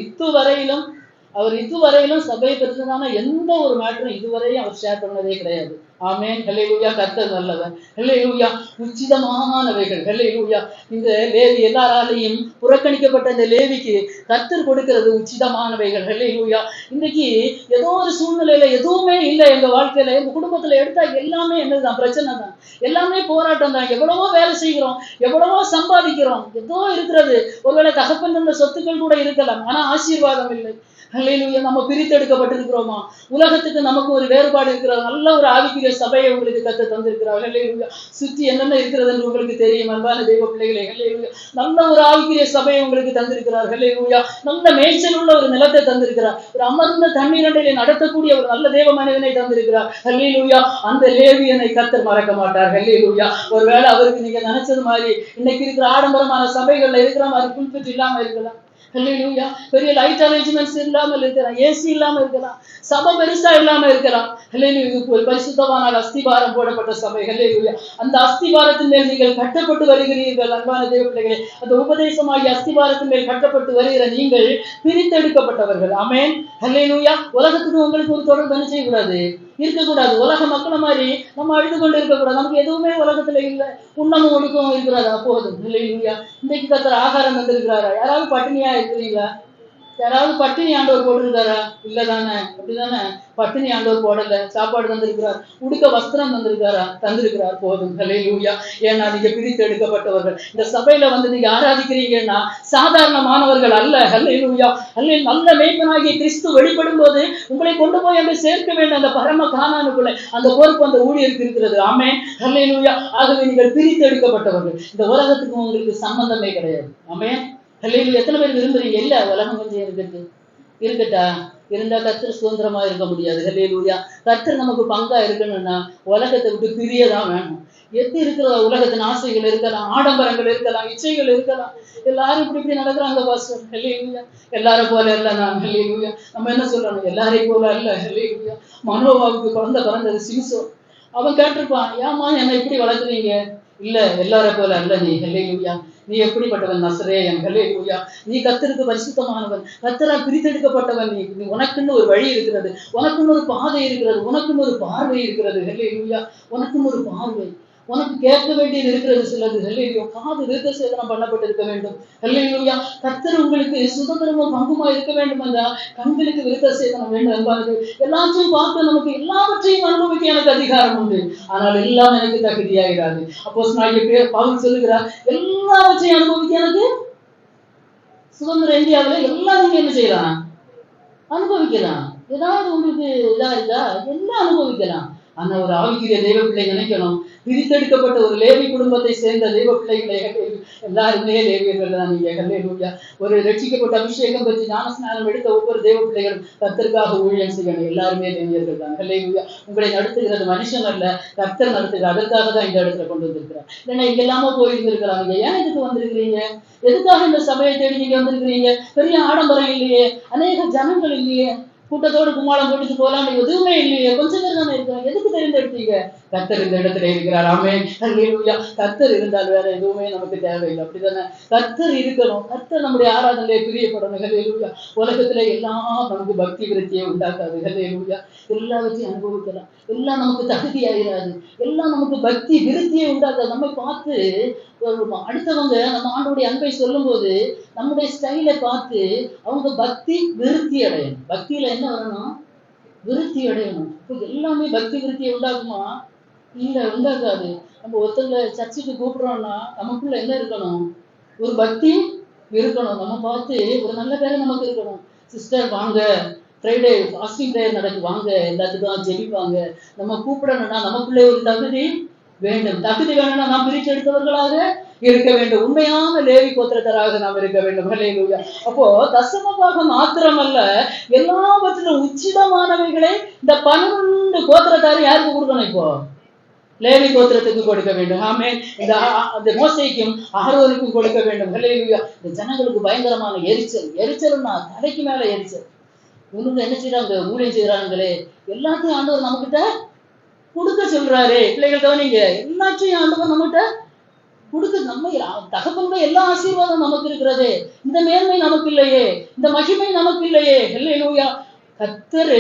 இதுவரையிலும் சபையை பற்றிதான எந்த ஒரு மேட்டரும் இதுவரையும் அவர் ஷேர் பண்ணதே கிடையாது. ஆமென், ஹல்லேலூயா. கர்த்தர் நல்லவர். ஹல்லேலூயா. உச்சிதமானவைகள். ஹல்லேலூயா. இந்த லேவி எல்லாராலையும் புறக்கணிக்கப்பட்ட இந்த லேவிக்கு கர்த்தர் கொடுக்கிறது உச்சிதமானவைகள். ஹல்லேலூயா. இன்னைக்கு ஏதோ ஒரு சூழ்நிலையில எதுவுமே இல்லை எங்க வாழ்க்கையில, எங்க குடும்பத்துல எடுத்தா எல்லாமே என்னதுதான்? பிரச்சனை தான், எல்லாமே போராட்டம் தான். எவ்வளவோ வேலை செய்கிறோம், எவ்வளவோ சம்பாதிக்கிறோம், ஏதோ இருக்கிறது. ஒருவேளை தகப்பன் தந்த சொத்துக்கள் கூட இருக்கலாம், ஆனா ஆசீர்வாதம் இல்லை. ஹல்லேலூயா. நம்ம பிரித்தெடுக்கப்பட்டிருக்கிறோமா? உலகத்துக்கு நமக்கு ஒரு வேறுபாடு இருக்கிறது. நல்ல ஒரு ஆவிக்குரிய சபையை உங்களுக்கு கர்த்தர் தந்திருக்கிறார். ஹல்லேலூயா. சுற்றி என்னென்ன இருக்கிறது என்று உங்களுக்கு தெரியும். அன்பான தெய்வ பிள்ளைகளே, ஹல்லேலூயா. நல்ல ஒரு ஆவிக்குரிய சபையை உங்களுக்கு தந்திருக்கிறார். ஹல்லேலூயா. நல்ல மேய்ச்சல் உள்ள ஒரு நிலத்தை தந்திருக்கிறார். ஒரு அமர்ந்த தண்ணீரண்டையிலே நடத்தக்கூடிய ஒரு நல்ல தேவ மனிதனை தந்திருக்கிறார். ஹல்லேலூயா. அந்த லேவியனை கர்த்தர் மறக்க மாட்டார். ஹல்லேலூயா. ஒருவேளை அவருக்கு நீங்க நினைச்சது மாதிரி இன்னைக்கு இருக்கிற ஆடம்பரமான சபைகள்ல இருக்கிற மாதிரி புல்பிட் இல்லாம இருக்கலாம், ஹல்லேலூயா. பெரிய லைட் அரேஞ்ச்மெண்ட்ஸ் இல்லாமல் இருக்கலாம், ஏசி இல்லாம இருக்கலாம், சபை பெருசா இல்லாம இருக்கலாம். ஹல்லேலூயா. ஒரு பரிசுத்தமான அஸ்திபாரம் போடப்பட்ட சபை. ஹல்லேலூயா. அந்த அஸ்திபாரத்தின் மேல் நீங்கள் கட்டப்பட்டு வருகிறீர்கள் அன்பான தேவ பிள்ளைகளே. அந்த உபதேசமாகிய அஸ்திபாரத்தின் மேல் கட்டப்பட்டு வருகிற நீங்கள் பிரித்தெடுக்கப்பட்டவர்கள். ஆமென். ஹல்லேலூயா. உலகத்துக்கு உங்களுக்கு ஒரு தொடர்பு என்ன செய்யக்கூடாது, இருக்கக்கூடாது. உலக மக்களை மாதிரி நம்ம அழுது கொண்டு இருக்கக்கூடாது. நமக்கு எதுவுமே உலகத்துல இல்லை, உண்ணமும் ஒடுக்கவும் இருக்கிறாரா போதும். ஹல்லேலூயா. இன்றைக்கு கர்த்தர் ஆகாரம் தந்திருக்கிறாரா? யாராவது பட்டினியா இருக்கிறீங்களா? யாராவது பட்டினி ஆண்டவர் போட்டிருக்காரா? இல்லதானே? அப்படிதானே? பட்டினி ஆண்டவர் போடல, சாப்பாடு தந்திருக்கிறார், உடுக்க வஸ்திரம் தந்திருக்காரா? தந்திருக்கிறார். போதும். ஹல்லேலூயா. ஏன்னா நீங்க பிரித்து எடுக்கப்பட்டவர்கள். இந்த சபையில வந்து நீங்க ஆராதிக்கிறீங்கன்னா சாதாரணமானவர்கள் அல்ல. ஹல்லேலூயா. நல்ல மேய்ப்பனாகிய கிறிஸ்து வெளிப்படும் போது உங்களை கொண்டு போய் அங்கே சேர்க்க வேண்டும், அந்த பரம கானானுக்குள்ள. அந்த பொறுப்பு அந்த ஊழியருக்கு இருக்கிறது. ஆமென். ஹல்லேலூயா. ஆகவே நீங்கள் பிரித்து எடுக்கப்பட்டவர்கள். இந்த உலகத்துக்கு உங்களுக்கு சம்பந்தமே கிடையாது. ஆமென். ஹல்லேலூயா. எத்தனை பேர் விரும்புறீங்க? இல்ல உலகம் கொஞ்சம் இருக்கட்டா, இருந்தா கர்த்தர் சுதந்திரமா இருக்க முடியாது. ஹல்லேலூயா. கர்த்தர் நமக்கு பங்கா இருக்கணும்னா உலகத்தை விட்டு பிரியதான் வேணும். எது இருக்கிற உலகத்தின் ஆசைகள் இருக்கலாம், ஆடம்பரங்கள் இருக்கலாம், இச்சைகள் இருக்கலாம். எல்லாரும் இப்படி நடக்கிறாங்க பாஸ்டர். ஹல்லேலூயா. எல்லாரும் போல இல்ல நான். ஹல்லேலூயா. நம்ம என்ன சொல்றோம்? எல்லாரையும் போல அல்ல. ஹல்லேலூயா. மனோவாவுக்கு குழந்தை பிறந்தது சிம்சோன். அவன் கேட்டிருப்பான், ஏமா என்னை இப்படி வளர்க்குறீங்க? இல்ல எல்லார போல அல்ல நீ. ஹல்லேலூயா. நீ எப்படிப்பட்டவன்? நசரேயன். ஹல்லேலூயா. நீ கர்த்தருக்கு பரிசுத்தமானவன், கர்த்தரால் பிரித்தெடுக்கப்பட்டவன். நீ உனக்குன்னு ஒரு வழி இருக்கிறது, உனக்குன்னு ஒரு பாதை இருக்கிறது, உனக்குன்னு ஒரு பார்வை இருக்கிறது. ஹல்லேலூயா. உனக்குன்னு ஒரு பார்வை, உனக்கு கேட்க வேண்டியது இருக்கிறது சிலது. ஹல்லேலூயா. காது விருத்த சேதனம் பண்ணப்பட்டிருக்க வேண்டும். ஹல்லேலூயா. கர்த்தர் உங்களுக்கு சுதந்திரமும் பங்குமா இருக்க வேண்டும் என்றால் கண்களுக்கு விருத்த சேதனம் வேண்டும் என்பது. எல்லாத்தையும் பார்த்து நமக்கு எல்லாவற்றையும் அனுபவிக்க எனக்கு அதிகாரம் உண்டு, ஆனால் எல்லாம் எனக்கு தகுதியாகிறாது. அப்போஸ்தலனாகிய பவுல் சொல்லுகிறார், எல்லாவற்றையும் அனுபவிக்க எனக்கு சுதந்திரம். இந்தியாவில எல்லாம் நீங்க என்ன செய்யலாம்? அனுபவிக்கலாம். ஏதாவது உங்களுக்கு இதா இருக்கா? எல்லாம் அனுபவிக்கலாம். ஆனா ஒரு ஆவிக்குரிய தெய்வ பிள்ளை நினைக்கணும், பிரித்தெடுக்கப்பட்ட ஒரு லேவி குடும்பத்தை சேர்ந்த தெய்வ பிள்ளைகளை எல்லாருமே லேவியர்கள் தான் நீங்க. ஹல்லேலூயா. ஒரு ரட்சிக்கப்பட்ட அபிஷேகம் பற்றி ஞானஸ்நானம் எடுத்த ஒவ்வொரு தெய்வ பிள்ளைகளும் கர்த்தருக்காக ஊழியம் செய்யணும். எல்லாருமே லேவியர்கள் தான். ஹல்லேலூயா. உங்களை நடத்துகிறது மனுஷன் அல்ல, கர்த்தர் நடத்துகிறார். அதற்காக தான் இந்த இடத்துல கொண்டு வந்திருக்கிறார். இல்லைன்னா இங்க இல்லாம போயிருந்திருக்கிறாங்க. ஏன் இதுக்கு வந்திருக்கிறீங்க? எதுக்காக இந்த சபையை தேடி நீங்க வந்திருக்கிறீங்க? பெரிய ஆடம்பரம் இல்லையே, அநேக ஜனங்கள் இல்லையே, கூட்டத்தோடு கும்மாளம் போட்டுட்டு போலாம் எதுவுமே இல்லையே, கொஞ்சம் பேர் தானே இருக்கிறாங்க. எதுக்கு தேர்ந்தெடுத்தீங்க? கர்த்தர் இந்த இடத்துல இருக்கிறார். ஆமென். ஹல்லேலூயா. கர்த்தர் இருந்தால் வேற எதுவுமே நமக்கு தேவையில்லை. அப்படிதானே? கர்த்தர் இருக்கணும், கர்த்தர் நம்முடைய ஆராதனையை பிரியப்படணும். ஹல்லேலூயா. உலகத்துல எல்லாம் நமக்கு பக்தி விருத்தியை உண்டாக்காது. ஹல்லேலூயா. எல்லாவற்றையும் அனுபவிக்கலாம், எல்லாம் நமக்கு தகுதியாகிறாது, எல்லாம் நமக்கு பக்தி விருத்தியை உண்டாக்காது. நம்ம பார்த்து அடுத்தவங்க நம்ம ஆண்டோடைய அன்பை சொல்லும் போது நம்முடைய ஸ்டைலை பார்த்து அவங்க பக்தி விருத்தி அடையணும். பக்தியில என்ன வரணும்? விருத்தி அடையணும். இப்போ எல்லாமே பக்தி விருத்தியை உண்டாக்குமா? இல்ல, உண்டாக்காது. நம்ம ஒருத்தவங்க சர்ச்சுக்கு கூப்பிடுறோம்னா நமக்குள்ள என்ன இருக்கணும்? ஒரு பக்தி இருக்கணும். நம்ம பார்த்து ஒரு நல்ல பேரை நமக்கு இருக்கணும். சிஸ்டர் வாங்க, ஃப்ரைடே ஃபாஸ்டிங் ப்ரேயர் நடக்கு, வாங்க, எல்லாத்துக்கும் ஜெபிப்பாங்க. நம்ம கூப்பிடணும்னா நமக்குள்ளே ஒரு தகுதி வேண்டும். தகுதி வேணும்னா நாம் பிரித்து எடுத்தவர்களாக இருக்க வேண்டும். உண்மையான லேவி கோத்திரத்தராக நாம் இருக்க வேண்டும். ஹல்லேலூயா. அப்போ தசம பாகம் மாத்திரமல்ல, எல்லாவற்றிலும் உச்சிதமானவைகளை இந்த 12 கோத்திரத்தாரும் யாருக்கு கொடுக்கணும்? இப்போ லேவி கோத்திரத்துக்கு கொடுக்க வேண்டும். ஆமென். இந்த மோசேக்கும் ஆரோனுக்கும் கொடுக்க வேண்டும். ஹல்லேலூயா. இந்த ஜனங்களுக்கு பயங்கரமான எரிச்சல்னா தலைக்கு மேல எரிச்சல். இவங்க என்ன செய்யறாங்க? ஊழியம் செய்யறாங்களே, எல்லாத்தையும் ஆண்டவர் நம்மகிட்ட கொடுக்க சொல்றாரு. பிள்ளைகள் கவனிங்க, எல்லாத்தையும் ஆண்டவர் நம்மகிட்ட கொடுக்க, நம்ம தகப்பனுடைய எல்லா ஆசீர்வாதம் நமக்கு இருக்கிறது. இந்த மேன்மை நமக்கு இல்லையே, இந்த மகிமை நமக்கு இல்லையே. ஹல்லேலூயா. கர்த்தர்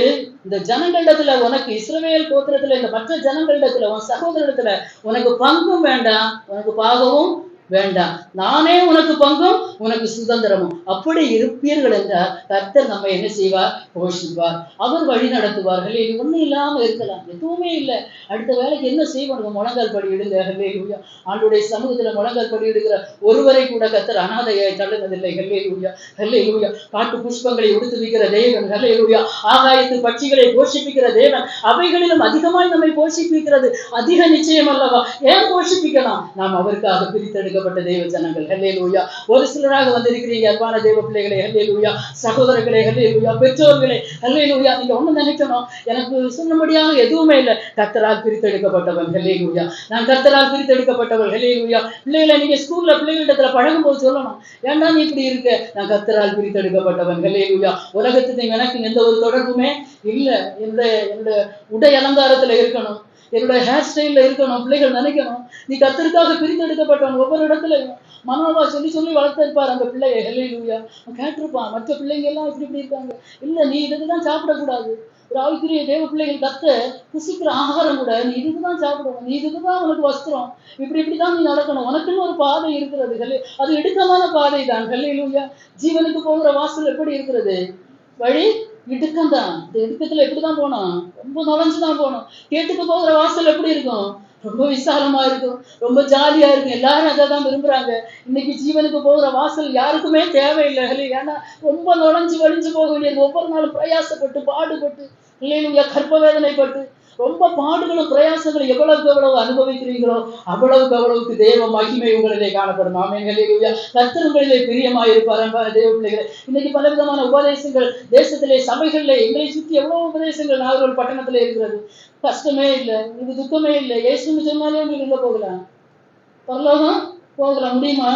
இந்த ஜனங்களிடத்துல, உனக்கு இஸ்ரவேல் கோத்திரத்துல இந்த மற்ற ஜனங்களிடத்துல, உன் சகோதரிடத்துல உனக்கு பங்கும் வேண்டாம், உனக்கு பாகமும் வேண்டாம், நானே உனக்கு பங்கும் உனக்கு சுதந்திரமும். அப்படி இருப்பீர்கள் என்றால் கர்த்தர் நம்ம என்ன செய்வார்? போஷிப்பார், அவர் வழி நடத்துவார்கள். இது ஒன்றும் இல்லாம இருக்கலாம், எதுவுமே இல்லை, அடுத்த வேலைக்கு என்ன செய்வோம்? முழங்கால் படி இடுங்க. ஹல்லேலூயா. ஆண்டுடைய சமூகத்துல முழங்கால் படி இடுகிற ஒருவரை கூட கர்த்தர் அனாதையாய் தள்ளுனதில்லை. ஹல்லேலூயா. ஹல்லேலூயா. காட்டு புஷ்பங்களை உடுத்துவிக்கிற தேவன். ஹல்லேலூயா. ஆகாயத்து பட்சிகளை போஷிப்பிக்கிற தேவன். அவைகளிலும் அதிகமாய் நம்மை போஷிப்பிக்கிறது அதிக நிச்சயம் அல்லவா? ஏன் போஷிப்பிக்கலாம்? நாம் அவருக்காக பிரித்தெடுக்க பிரித்தெடுக்கப்பட்ட தெய்வ ஜனங்கள். ஹல்லேலூயா. ஒரு சிலராக வந்திருக்கிறீங்க அன்பான தெய்வ பிள்ளைகளே. ஹல்லேலூயா. சகோதரர்களே, ஹல்லேலூயா. பெற்றோர்களே, ஹல்லேலூயா. நீங்க ஒண்ணு நினைக்கணும், எனக்கு சொல்லும்படியாக எதுவுமே இல்லை, கர்த்தரால் பிரித்தெடுக்கப்பட்டவன். ஹல்லேலூயா. நான் கர்த்தரால் பிரித்தெடுக்கப்பட்டவள். ஹல்லேலூயா. பிள்ளைகளை நீங்க ஸ்கூல்ல பிள்ளைகளிடத்துல பழகும் போது சொல்லணும், ஏன்டா நீ இப்படி இருக்க, நான் கர்த்தரால் பிரித்தெடுக்கப்பட்டவன். ஹல்லேலூயா. உலகத்துக்கு எனக்கு எந்த ஒரு தொடர்புமே இல்லை. என்னுடைய உடை அலங்காரத்துல இருக்கணும், என்னுடைய ஹேர் ஸ்டைல்ல இருக்கணும். பிள்ளைகள் நினைக்கணும், நீ கர்த்தருக்காக பிரித்தெடுக்கப்பட்டவன். ஒவ்வொரு இடத்துலையும் மனோவா சொல்லி சொல்லி வளர்த்திருப்பார் அந்த பிள்ளையை. ஹல்லேலூயா. கேட்டிருப்பான், மற்ற பிள்ளைங்க எல்லாம் இப்படி இருக்காங்க, இல்ல நீ இதுதான் சாப்பிடக்கூடாது. ஒரு ஆவிக்குரிய தேவ பிள்ளைகள் கத்த புசிக்கிற ஆகாரம் கூட நீ இதுக்குதான் சாப்பிடணும், நீ இதுக்குதான் உனக்கு வஸ்திரம், இப்படிதான் நீ நடக்கணும், உனக்குன்னு ஒரு பாதை இருக்கிறது. அது இடுக்கமான பாதை தான். ஹல்லேலூயா. ஜீவனுக்கு போகிற வாசல் எப்படி இருக்கிறது? வழி இடுக்கம் தான். இந்த இடுக்கத்துல எப்படிதான் போனோம்? ரொம்ப நுழைஞ்சுதான் போனோம். கேட்டுக்கு போகிற வாசல் எப்படி இருக்கும்? ரொம்ப விசாலமா இருக்கும், ரொம்ப ஜாலியா இருக்கும். எல்லாரும் அதை தான் விரும்புறாங்க. இன்னைக்கு ஜீவனுக்கு போகிற வாசல் யாருக்குமே தேவையில்லை. ஏன்னா ரொம்ப நுழைஞ்சு வழிஞ்சு போக வேண்டியது. ஒவ்வொரு நாளும் பிரயாசப்பட்டு பாடுபட்டு, இல்லையா, கற்ப வேதனைப்பட்டு, ரொம்ப பாடுகளும் பிரயாசங்களும் எவ்வளவுக்கு எவ்வளவு அனுபவிக்கிறீங்களோ அவ்வளவுக்கு தேவ மகிமை உங்களிலே காணப்படும். ஆமென். ஹல்லேலூயா. கர்த்தர் உங்களிலே பிரியமாய் இருப்பார். அன்பான தேவ பிள்ளைகளே, இன்னைக்கு பலவிதமான உபதேசங்கள் தேசத்திலே சபைகளிலே எங்களை சுற்றி எவ்வளவு உபதேசங்கள் நாகர்கோவில் பட்டணத்திலே இருக்கிறது. கஷ்டமே இல்லை, இது துக்கமே இல்லை. இயேசுன்னு சொன்னாலே உங்களுக்கு எங்க போகலாம்? பரலோகம் போகலாம் முடியுமா?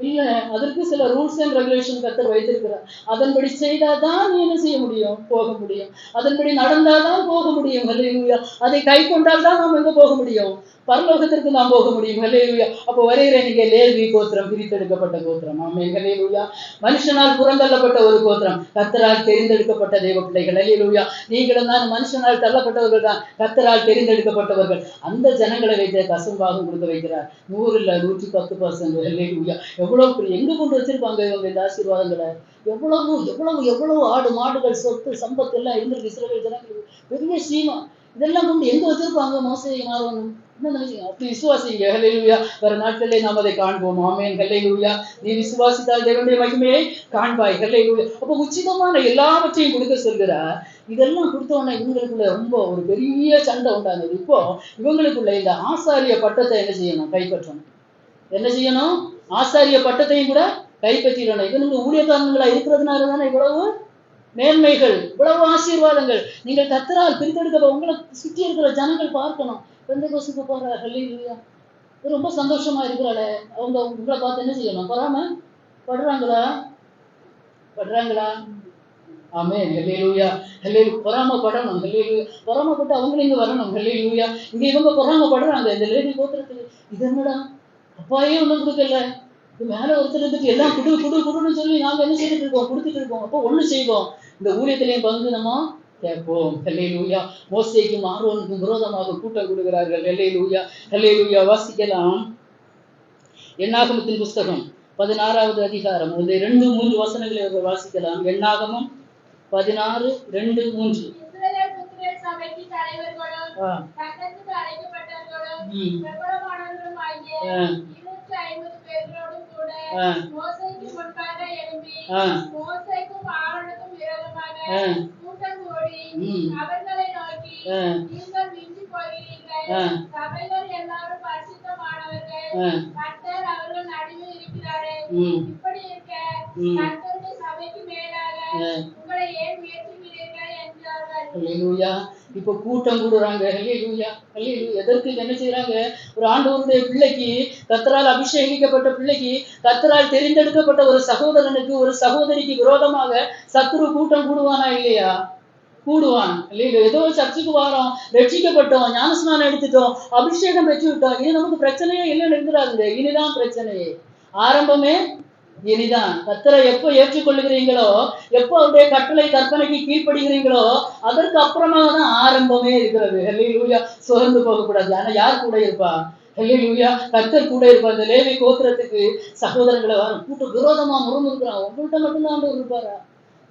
இல்ல. அதற்கு சில ரூல்ஸ் அண்ட் ரெகுலேஷன் கர்த்தர் வைத்திருக்கிறார். அதன்படி செய்தாதான் நீ என்ன செய்ய முடியும்? போக முடியும். அதன்படி நடந்தாதான் போக முடியும். ஹல்லேலூயா. அதை கை கொண்டால் தான் நாம் எங்க போக முடியும்? பரலோகத்திற்கு நாம் போக முடியும். ஹல்லேலூயா. அப்போ வருகிற நீங்க லேவி கோத்திரம், பிரித்தெடுக்கப்பட்ட கோத்திரம். ஆமென். ஹல்லேலூயா. மனுஷனால் புறந்தள்ளப்பட்ட ஒரு கோத்திரம், கர்த்தரால் தெரிந்தெடுக்கப்பட்ட தேவ பிள்ளைகள். ஹல்லேலூயா. நீங்களும் தான் மனுஷனால் தள்ளப்பட்டவர்கள் தான், கர்த்தரால் தெரிந்தெடுக்கப்பட்டவர்கள். அந்த ஜனங்களை வைத்து கசம்பாகம் கொடுக்க வைக்கிறார். 100 இல்ல 110%. ஹல்லேலூயா. எவ்வளவு பெரிய எங்க கொண்டு வச்சிருப்பாங்க இவங்க இந்த ஆசீர்வாதங்களை? எவ்வளவு எவ்வளவு எவ்வளவு ஆடு மாடுகள் சொத்து சம்பத்து எல்லாம் இருந்திருக்கு இஸ்ரவேல் ஜனங்களுக்கு. பெரிய சீமா இதெல்லாம் கொண்டு எங்க வச்சிருப்பாங்க? மோசே மாறணும் என்ன நினைச்சீங்க? அப்படி விசுவாசிங்க. ஹல்லேலூயா. வர நாட்களிலே நாம் அதை காண்போம். ஆமென். ஹல்லேலூயா. நீ விசுவாசித்தால் தேவனுடைய மகிமையை காண்பாய். ஹல்லேலூயா. அப்போ உச்சிதமான எல்லாவற்றையும் கொடுக்க சொல்கிறார். இதெல்லாம் கொடுத்தோன்னே இவங்களுக்குள்ள ரொம்ப ஒரு பெரிய சண்டை உண்டானது. இப்போ இவங்களுக்குள்ள இந்த ஆசாரிய பட்டத்தை என்ன செய்யணும்? கைப்பற்றணும். என்ன செய்யணும்? ஆசாரிய பட்டத்தையும் கூட கைப்பற்றிடணும். இவனுங்க ஊழியக்காரங்களா இருக்கிறதுனால தானே இவ்வளவு மேன்மைகள், இவ்வளவு ஆசீர்வாதங்கள். நீங்கள் கர்த்தரால் பிரித்தெடுக்க உங்களை சுற்றி இருக்கிற ஜனங்கள் பார்க்கணும். பெந்தேகோஸ்துக்கு போற ஹல்லேலூயா, ரொம்ப சந்தோஷமா இருக்கிறாளே, அவங்க உங்களை பார்த்து என்ன செய்யணும்? பொறாம படுறாங்களா? ஆமென். ஹல்லேலூயா. ஹல்லேலூயா. பொறாமப்படணும். ஹல்லேலூயா. பொறாமப்பட்டு அவங்களும் இங்க வரணும். ஹல்லேலூயா. இங்க இவங்க பொறாமப்படுறாங்க. இந்த லேவி கோத்திரத்துக்கு இது என்னடா, அப்பாயே ஒண்ணும் கொடுக்கல, இது மேல ஒருத்தர் இருந்துட்டு எல்லாம் குடுன்னு சொல்லி நாங்க என்ன செய்துட்டு இருக்கோம்? கொடுத்துட்டு இருக்கோம். அப்போ ஒண்ணு செய்வோம், இந்த ஊழியத்திலையும் பங்கு நம்ம கேட்போம். ஹல்லேலூயா. மோசேக்கும் ஆரோனுக்கும் விரோதமாக கூட்டம் கொடுக்கிறார்கள். ஹல்லேலூயா. ஹல்லேலூயா. வாசிக்கலாம். எண்ணாகமத்தின் புஸ்தகம் 16வது அதிகாரம் 2-3 வசனங்களை வாசிக்கலாம். எண்ணாகமம் 16:2-3. இப்ப கூட்டம் கூடுறாங்க. ஹல்லேலூயா. ஹல்லேலூயா. எதற்கு என்ன செய்யறாங்க? ஒரு ஆண்டவருடைய பிள்ளைக்கு, கர்த்தரால் அபிஷேகிக்கப்பட்ட பிள்ளைக்கு, கர்த்தரால் தெரிந்தெடுக்கப்பட்ட ஒரு சகோதரனுக்கு, ஒரு சகோதரிக்கு விரோதமாக சத்துரு கூட்டம் கூடுவானா இல்லையா? கூடுவான். இல்லையா? ஏதோ சர்ச்சுக்கு வாரோம், ரட்சிக்கப்பட்டோம், ஞானஸ்நானம் எடுத்துட்டோம், அபிஷேகம் பெற்று விட்டோம், இனி நமக்கு பிரச்சனையே இல்லைன்னு இருக்கிறாங்க. இனிதான் பிரச்சனையே. ஆரம்பமே இனிதான். கர்த்தரை எப்போ ஏற்றுக்கொள்ளுகிறீங்களோ, எப்போ அவருடைய கட்டளை கற்பனைக்கு கீழ்ப்படுகிறீங்களோ, அதற்கு அப்புறமாக தான் ஆரம்பமே இருக்கிறது. ஹல்லேலூயா. சோர்ந்து போகக்கூடாது. ஆனா யார் கூட இருப்பா? ஹல்லேலூயா. கர்த்தர் கூட இருப்பா. இந்த லேவி கோத்திரத்துக்கு சகோதரங்களை வரும் கூட்டம் விரோதமா முறுமுறுக்கிறான். உங்கள்கிட்ட மட்டும்தான் ஆண்டவர் இருப்பாரா?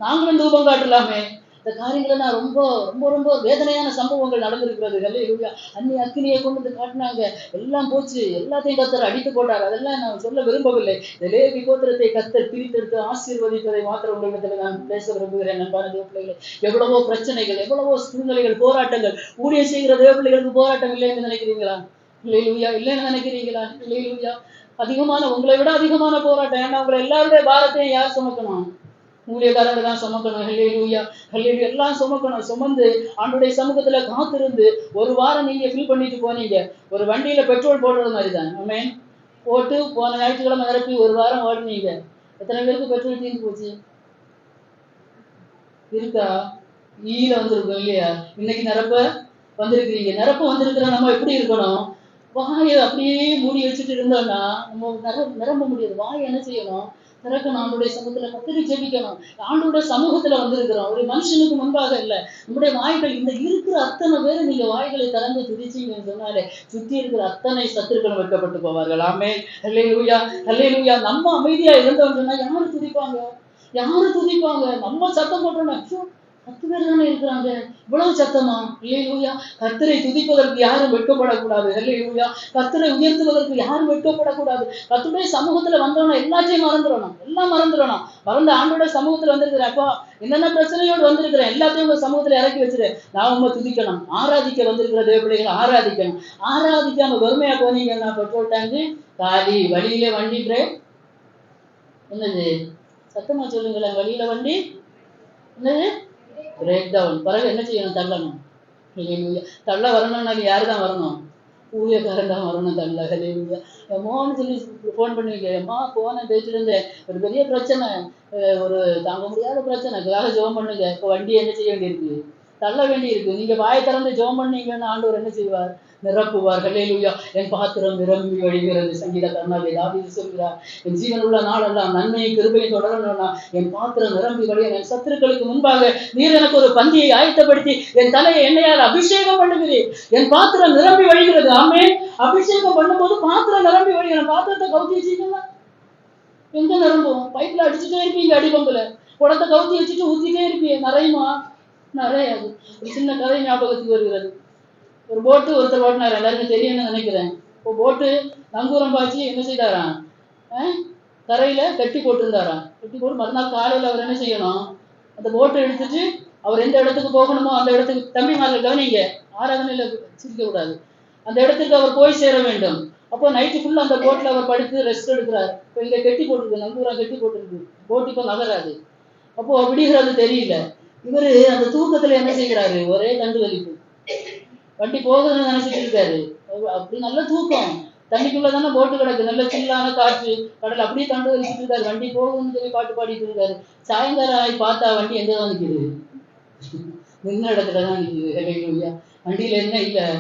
நாங்களும் தூபம் காட்டலாமே. இந்த காரியங்களை நான் ரொம்ப ரொம்ப ரொம்ப வேதனையான சம்பவங்கள் நடந்திருக்கிறது. ஹல்லேலூயா. அன்னி அக்கினியை கொண்டு வந்து காட்டினாங்க, எல்லாம் போச்சு, எல்லாத்தையும் கர்த்தர் அடித்து போட்டார். அதெல்லாம் நான் சொல்ல விரும்பவில்லை. இந்த லேவி கோத்திரத்தை கர்த்தர் பிரித்தெடுத்து ஆசீர்வதிப்பதை மாத்திரம் உங்களிடத்தில் நான் பேச விரும்புகிறேன். அன்பான தேவ பிள்ளைகளே, எவ்வளவோ பிரச்சனைகள், எவ்வளவோ சூழ்நிலைகள், போராட்டங்கள். ஊழியம் செய்கிற தேவ பிள்ளைகளுக்கு போராட்டம் இல்லை என்று நினைக்கிறீங்களா? ஹல்லேலூயா. இல்லைன்னு நினைக்கிறீங்களா? ஹல்லேலூயா. அதிகமான, உங்களை விட அதிகமான போராட்டம். ஏன்னா உங்களை எல்லாருடைய பாரத்தையும் யார் சுமக்கணும்? ஊழியக்காரங்க தான் சுமக்கணும். ஹல்லேலூயா, ஹல்லேலூயா. எல்லாம் சுமக்கணும். சுமந்து ஆண்டுடைய சமூகத்துல காத்திருந்து ஒரு வாரம் நீங்க ஃபில் பண்ணிட்டு போனீங்க. ஒரு வண்டியில பெட்ரோல் போடுறது மாதிரி தான். ஆமென். போட்டு போன ஞாயிற்றுக்கிழமை நிரப்பி ஒரு வாரம் ஓடுனீங்க. எத்தனை பேருக்கு பெட்ரோல் தீர்ந்து போச்சு? இருக்கா? ஈல வந்திருக்கோம் இல்லையா? இன்னைக்கு நிரப்ப வந்திருக்கிறீங்க. நிரப்ப வந்திருக்கிற நம்ம எப்படி இருக்கணும்? வாயை அப்படியே மூடி வச்சுட்டு இருந்தோம்னா நம்ம நிரம்ப முடியாது. வாயை என்ன செய்யணும்? திறக்கணும். ஆண்டுடைய சமூகத்துல கத்தரி ஜெபிக்கணும். ஆண்டுடைய சமூகத்துல வந்திருக்கிறோம். ஒரு மனுஷனுக்கு முன்பாக இல்ல. நம்முடைய வாய்கள் இந்த இருக்கிற அத்தனை பேர் நீங்க வாய்களை திறந்து துதிச்சீங்கன்னு சொன்னாலே சுத்தி இருக்கிற அத்தனை சத்துருக்களும் வெட்கப்பட்டு போவார்கள். ஆமென். ஹல்லேலூயா, ஹல்லேலூயா. நம்ம அமைதியா இருந்தோம்னு சொன்னா யாரு துதிப்பாங்க? யாரு துதிப்பாங்க? நம்ம சத்தம் போட்டோம்னா 10 பேர் தானே இருக்கிறாங்க, இவ்வளவு சத்தமா? ஹல்லேலூயா. கர்த்தரை துதிப்பதற்கு யாரும் வெட்கப்படக்கூடாது. ஹல்லேலூயா. கர்த்தரை உயர்த்துவதற்கு யாரும் வெட்கப்படக்கூடாது. கர்த்தருடைய சமூகத்துல வந்தோம்னா எல்லாத்தையும் மறந்துடணும். எல்லாம் மறந்துடணும். மறந்து ஆண்டோட சமூகத்துல வந்திருக்கிறேன். அப்பா என்னென்ன பிரச்சனையோடு வந்திருக்கிறேன் எல்லாத்தையும் உங்க சமூகத்துல இறக்கி வச்சிரு. நான் உங்க துதிக்கணும். ஆராதிக்க வந்திருக்கிற தேவ பிள்ளைகளை ஆராதிக்கணும். ஆராதிக்காம வறுமையா போனீங்கன்னா பெட்ரோல் டேங்கு காலி, வழியிலே வண்டி பிரேக். என்னது? சத்தமா சொல்லுங்களேன். வழியில வண்டி என்னது? Break down. பிறகு என்ன செய்யணும்? தள்ளணும். ஹல்லேலூயா. தள்ள வரணும்னா யாரு தான் வரணும்? ஊழியக்காரன் தான் வரணும் தள்ள. ஹல்லேலூயா. மோன்னு சொல்லி ஃபோன் பண்ணுவீங்க. அம்மா போன பேசிட்டு இருந்தேன், ஒரு பெரிய பிரச்சனை, ஒரு தாங்க முடியாத பிரச்சனை, அதுக்காக ஜெபம் பண்ணுங்க. இப்போ வண்டி என்ன செய்ய வேண்டியிருக்கு? தள்ள வேண்டியிருக்கு. நீங்க வாயை திறந்து ஜெபம் பண்ணீங்கன்னு ஆண்டவர் என்ன செய்வார்? நிரப்புவார். ஹல்லேலூயா. என் பாத்திரம் நிரம்பி வழிகிறது. சங்கீதக்காரனாகிய தாவீது சொல்கிறார், என் ஜீவன் உள்ள நாளெல்லாம் நன்மையும் கிருபையும் தொடரணும்னா என் பாத்திரம் நிரம்பி வழிய, என் சத்துருக்களுக்கு முன்பாக நீர் எனக்கு ஒரு பந்தியை ஆயத்தப்படுத்தி என் தலையை எண்ணெயால் அபிஷேகம் பண்ணுகிறேன். என் பாத்திரம் நிரம்பி வழிகிறது. ஆமென். அபிஷேகம் பண்ணும்போது பாத்திரம் நிரம்பி வழியணும். பாத்திரத்தை கவுத்தி வச்சுக்கோங்க. எங்க நிரம்பும்? பைப்ல அடிச்சுட்டே இருப்பீங்க. அடிபம்புல குடத்தை கவுத்தி வச்சுட்டு ஊத்திட்டே இருப்பீங்க. நிறையுமா? நிறையாது. ஒரு சின்ன கதை ஞாபகத்துக்கு வருகிறது. ஒரு போட்டு ஒருத்தர் ஓட்டினார். எல்லாருக்கும் தெரியும்னு நினைக்கிறேன். இப்போ போட்டு நங்கூரம் பாய்ச்சி என்ன செய்தாராம்? கரையில கட்டி போட்டிருந்தாராம். கட்டி போட்டு மறுநாள் காலையில அவர் என்ன செய்யணும்? அந்த போட்டை எடுத்துட்டு அவர் எந்த இடத்துக்கு போகணுமோ அந்த இடத்துக்கு, தம்பிமார்கள் கவனிங்க, ஆராதனையில சிரிக்க கூடாது, அந்த இடத்துக்கு அவர் போய் சேர வேண்டும். அப்போ நைட்டு ஃபுல்லா அந்த போட்ல அவர் படுத்து ரெஸ்ட் எடுக்கிறார். இப்போ இங்க கெட்டி போட்டிருக்கு, நங்கூரம் கெட்டி போட்டிருக்கு. போட்டு இப்போ நகராது. அப்போ விடுகிறது தெரியல. இவரு அந்த தூக்கத்துல என்ன செய்கிறாரு? ஒரே கண்டு வலிப்பு. வண்டி போகுதுன்னு நினைச்சிட்டு இருக்காரு. அப்படி நல்ல தூக்கம். தண்ணிக்குள்ளதானே போட்டு கிடக்கு, நல்ல சில்லான காற்று, கடல் அப்படியே கண்டு வலிச்சுட்டு இருக்காரு. வண்டி போகுதுன்னு சொல்லி பாட்டு பாடிட்டு இருக்காரு. சாயங்காலம் ஆகி பார்த்தா வண்டி எங்கதான் நிக்குது? நின்ன இடத்துலதான் நிக்குது. ஹல்லேலூயா. வண்டியில என்ன இல்ல?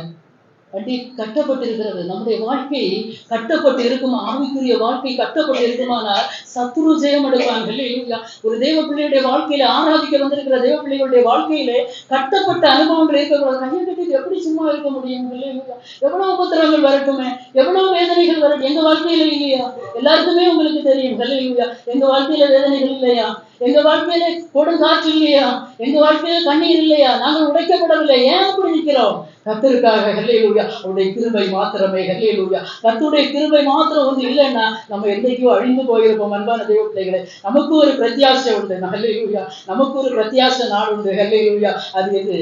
வண்டி கட்டப்பட்டு இருக்கிறது. நம்முடைய வாழ்க்கை கட்டப்பட்டு இருக்குமா? ஆவிக்குரிய வாழ்க்கை கட்டப்பட்டு இருக்குமானால் சத்துரு ஜெயம் எடுப்பான். ஹல்லேலூயா. ஒரு தேவ பிள்ளையுடைய வாழ்க்கையில, ஆராதிக்க வந்திருக்கிற தேவ பிள்ளைகளுடைய வாழ்க்கையிலே கட்டப்பட்ட அனுபவங்கள் இருக்கக்கூடாது. கையை கட்டிட்டு எப்படி சும்மா இருக்க முடியும்? ஹல்லேலூயா. எவ்வளவு உபத்திரங்கள் வரட்டுமே, எவ்வளவு வேதனைகள் வரட்டும். எங்க வாழ்க்கையில இல்லையா? எல்லாருக்குமே உங்களுக்கு தெரியும். ஹல்லேலூயா. எங்க வாழ்க்கையில வேதனைகள் இல்லையா? எங்க வாழ்க்கையில கொடுங்காற்று இல்லையா? எங்க வாழ்க்கையில கண்ணீர் இல்லையா? நாங்கள் உடைக்கப்படவில்லை. ஏன் அப்படி நிற்கிறோம்? கர்த்தருக்காக. ஹல்லேலூயா. அவருடைய கிருபை மாத்திரமே. ஹல்லேலூயா. கர்த்தருடைய கிருபை மாத்திரம் வந்து இல்லைன்னா நம்ம என்னைக்கோ அழிந்து போயிருப்போம். அன்பான தேவ பிள்ளைகளே, நமக்கு ஒரு பிரத்யாசை உண்டு. ஹல்லேலூயா. நமக்கு ஒரு பிரத்யாசை நாள் உண்டு. ஹல்லேலூயா. அது எது?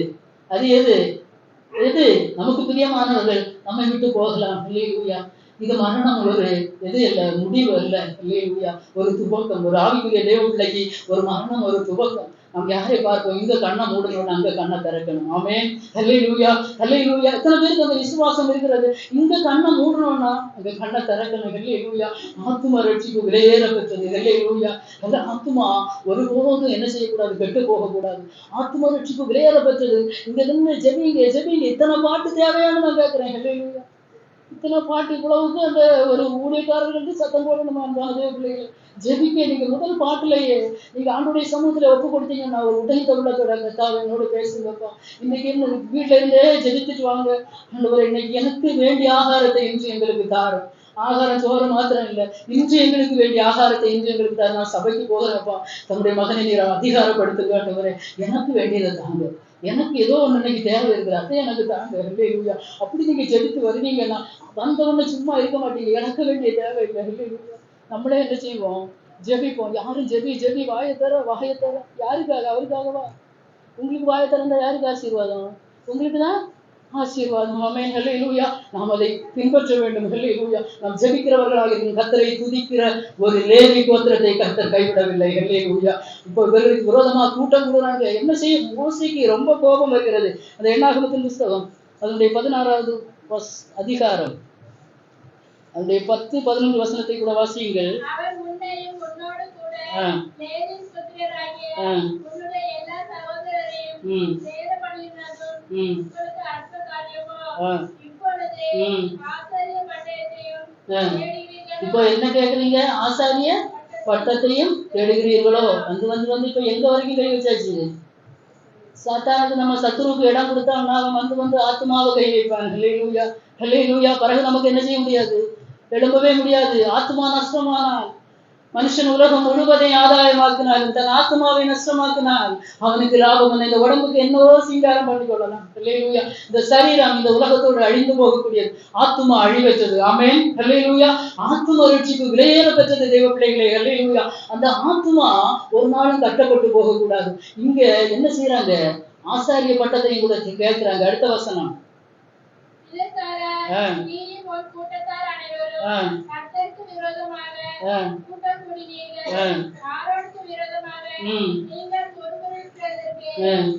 அது எது? எது? நமக்கு பிரியமானவர்கள் நம்மை விட்டு போகலாம். ஹல்லேலூயா. இது மரணம் ஒரு எது அல்ல, முடிவு அல்ல. ஹல்லேலூயா. ஒரு துவக்கம். ஒரு ஆவிக்குரிய தேவ பிள்ளைக்கு ஒரு மரணம் ஒரு துவக்கம். நம்ம யாரை பார்ப்போம்? இங்க கண்ணை மூடணும்னு அங்க கண்ணை திறக்கணும். ஆமென். ஹல்லேலூயா, ஹல்லேலூயா. எத்தனை பேருக்கு அந்த விசுவாசம் இருக்கிறது? இங்க கண்ணை மூடணும்னா அங்க கண்ணை திறக்கணும். ஹல்லேலூயா. ஆத்தும ரட்சிப்பு விலையேற பெற்றது. ஹல்லேலூயா. அந்த ஆத்துமா ஒருபோதும் என்ன செய்யக்கூடாது? கெட்டு போகக்கூடாது. ஆத்தும ரட்சிப்பு விலையேற பெற்றது. இங்க நின்று ஜெபிங்க ஜெபிங்க. இத்தனை பாட்டு தேவையானு நான் கேட்கிறேன். ஹல்லேலூயா. இத்தனை பாட்டு இவ்வளவுக்கு அந்த ஒரு ஊழியக்காரர்களுக்கு சத்தம் போடணுமா? அன்பான தேவ பிள்ளைகள், ஜெபிக்க நீங்க முதல் பாட்டுலயே நீங்க ஆண்டுடைய சமூகத்துல ஒப்பு கொடுத்தீங்கன்னா ஒரு உடைந்த உள்ளத்தோட கர்த்தாவே என்னோட பேசுங்கப்பா. இன்னைக்கு என்ன வீட்டுல இருந்தே ஜெபித்துட்டு வாங்க. ஆண்டவரே, இன்னைக்கு எனக்கு வேண்டிய ஆகாரத்தை இன்று எங்களுக்கு தாரும். ஆகாரம் சோறு மாத்திரம் இல்லை, இன்று எங்களுக்கு வேண்டிய ஆகாரத்தை இன்று எங்களுக்கு தாரு. நான் சபைக்கு போகிறேன்ப்பா, தம்முடைய மகனை நீர் அதிகாரப்படுத்துங்க ஆண்டவரே. எனக்கு வேண்டியதை தாங்க. எனக்கு ஏதோ ஒண்ணு இன்னைக்கு தேவை இருக்குது, அதை எனக்கு தாங்க. ஹல்லேலூயா. அப்படி நீங்க ஜெபித்து வருவீங்கன்னா வந்தவொன்னு சும்மா இருக்க மாட்டீங்க. எனக்கு வேண்டிய தேவை இல்லை. ஹல்லேலூயா. நம்மளே என்ன செய்வோம்? ஜெபிப்போம். யாரும் ஜெபி ஜெபி வாயை தர வாயை தர. யாருக்காக? அவருக்காகவா? உங்களுக்கு வாயை திறந்தா யாருக்கு ஆசீர்வாதம்? உங்களுக்கு தான். ஆசீர்வாதம். ஆமென். ஹல்லேலூயா. நாம் அதை பின்பற்ற வேண்டும். ஹல்லேலூயா. நாம் ஜெபிக்கிறவர்களாக இருக்கும் கர்த்தரை துதிக்கிற ஒரு லேவி கோத்திரத்தை கர்த்தர் கைவிடவில்லை. ஹல்லேலூயா. இப்போ இவர்களுக்கு விரோதமா கூட்டம் கூடுறாங்க. என்ன செய்ய? மோசேக்கு ரொம்ப கோபம் வருகிறது. அந்த எண்ணாகமத்தின் புஸ்தகம் அதனுடைய 16வது அதிகாரம் அதனுடைய 10-11 வசனத்தை கூட வாசியுங்கள். அவர் உன்னையும் உன்னோடு கூட ஆ. லேவி புத்திரராகிய ஆ. உன்னுடைய எல்லா சகோதரரையும் ம். சேதப்படுத்தினதும் ம். உங்களுக்கு அற்ப காரியமோ? ஆ. இப்பொழுது ம். ஆசாரிய பட்டயத்தையும் ஆ. தேடுவீர்களோ? இப்போ என்ன கேக்குறீங்க? ஆசாரிய பட்டத்தையும் தேடுகிறீர்களோ? வந்து இப்ப எங்க வரைக்கும் கை வச்சாச்சு? சாத்தானுக்கு நம்ம சத்துருவுக்கு இடம் கொடுத்தோம்னா அவன் வந்து ஆத்மாவை கை வைப்பான். ஹல்லேலூயா. ஹல்லேலூயா. பிறகு நமக்கு என்ன செய்ய முடியாது? எழும்பவே முடியாது. ஆத்மா நஷ்டமானால் மனுஷன் உலகம் முழுவதையும் ஆதாயமாக்கினாலும் தன் ஆத்மாவை நஷ்டமாக்கினால் அவனுக்கு லாபம் என்ன? இந்த உடம்புக்கு என்னவோ சீங்காரம் பண்ணி கொள்ளலாம். ஹல்லேலூயா. இந்த சரீரம் இந்த உலகத்தோடு அழிந்து போகக்கூடியது. ஆத்மா அழிவற்றது. ஆமென். ஹல்லேலூயா. ஆத்மா ரட்சிப்பு விலையேற பெற்றது தெய்வ பிள்ளைகளே. ஹல்லேலூயா. அந்த ஆத்மா ஒரு நாளும் கட்டப்பட்டு போகக்கூடாது. இங்க என்ன செய்யறாங்க? ஆசாரிய பட்டத்தையும் கூட கேட்கிறாங்க. அடுத்த வசனம். இதற்காக நீயும் உன் கூட்டத்தார் அனைவரும் கர்த்தருக்கு விரோதமாக கூட்டம் கூடினீர்கள். ஆரோனுக்கு விரோதமாக நீங்கள் முறுமுறுக்கிறதற்கு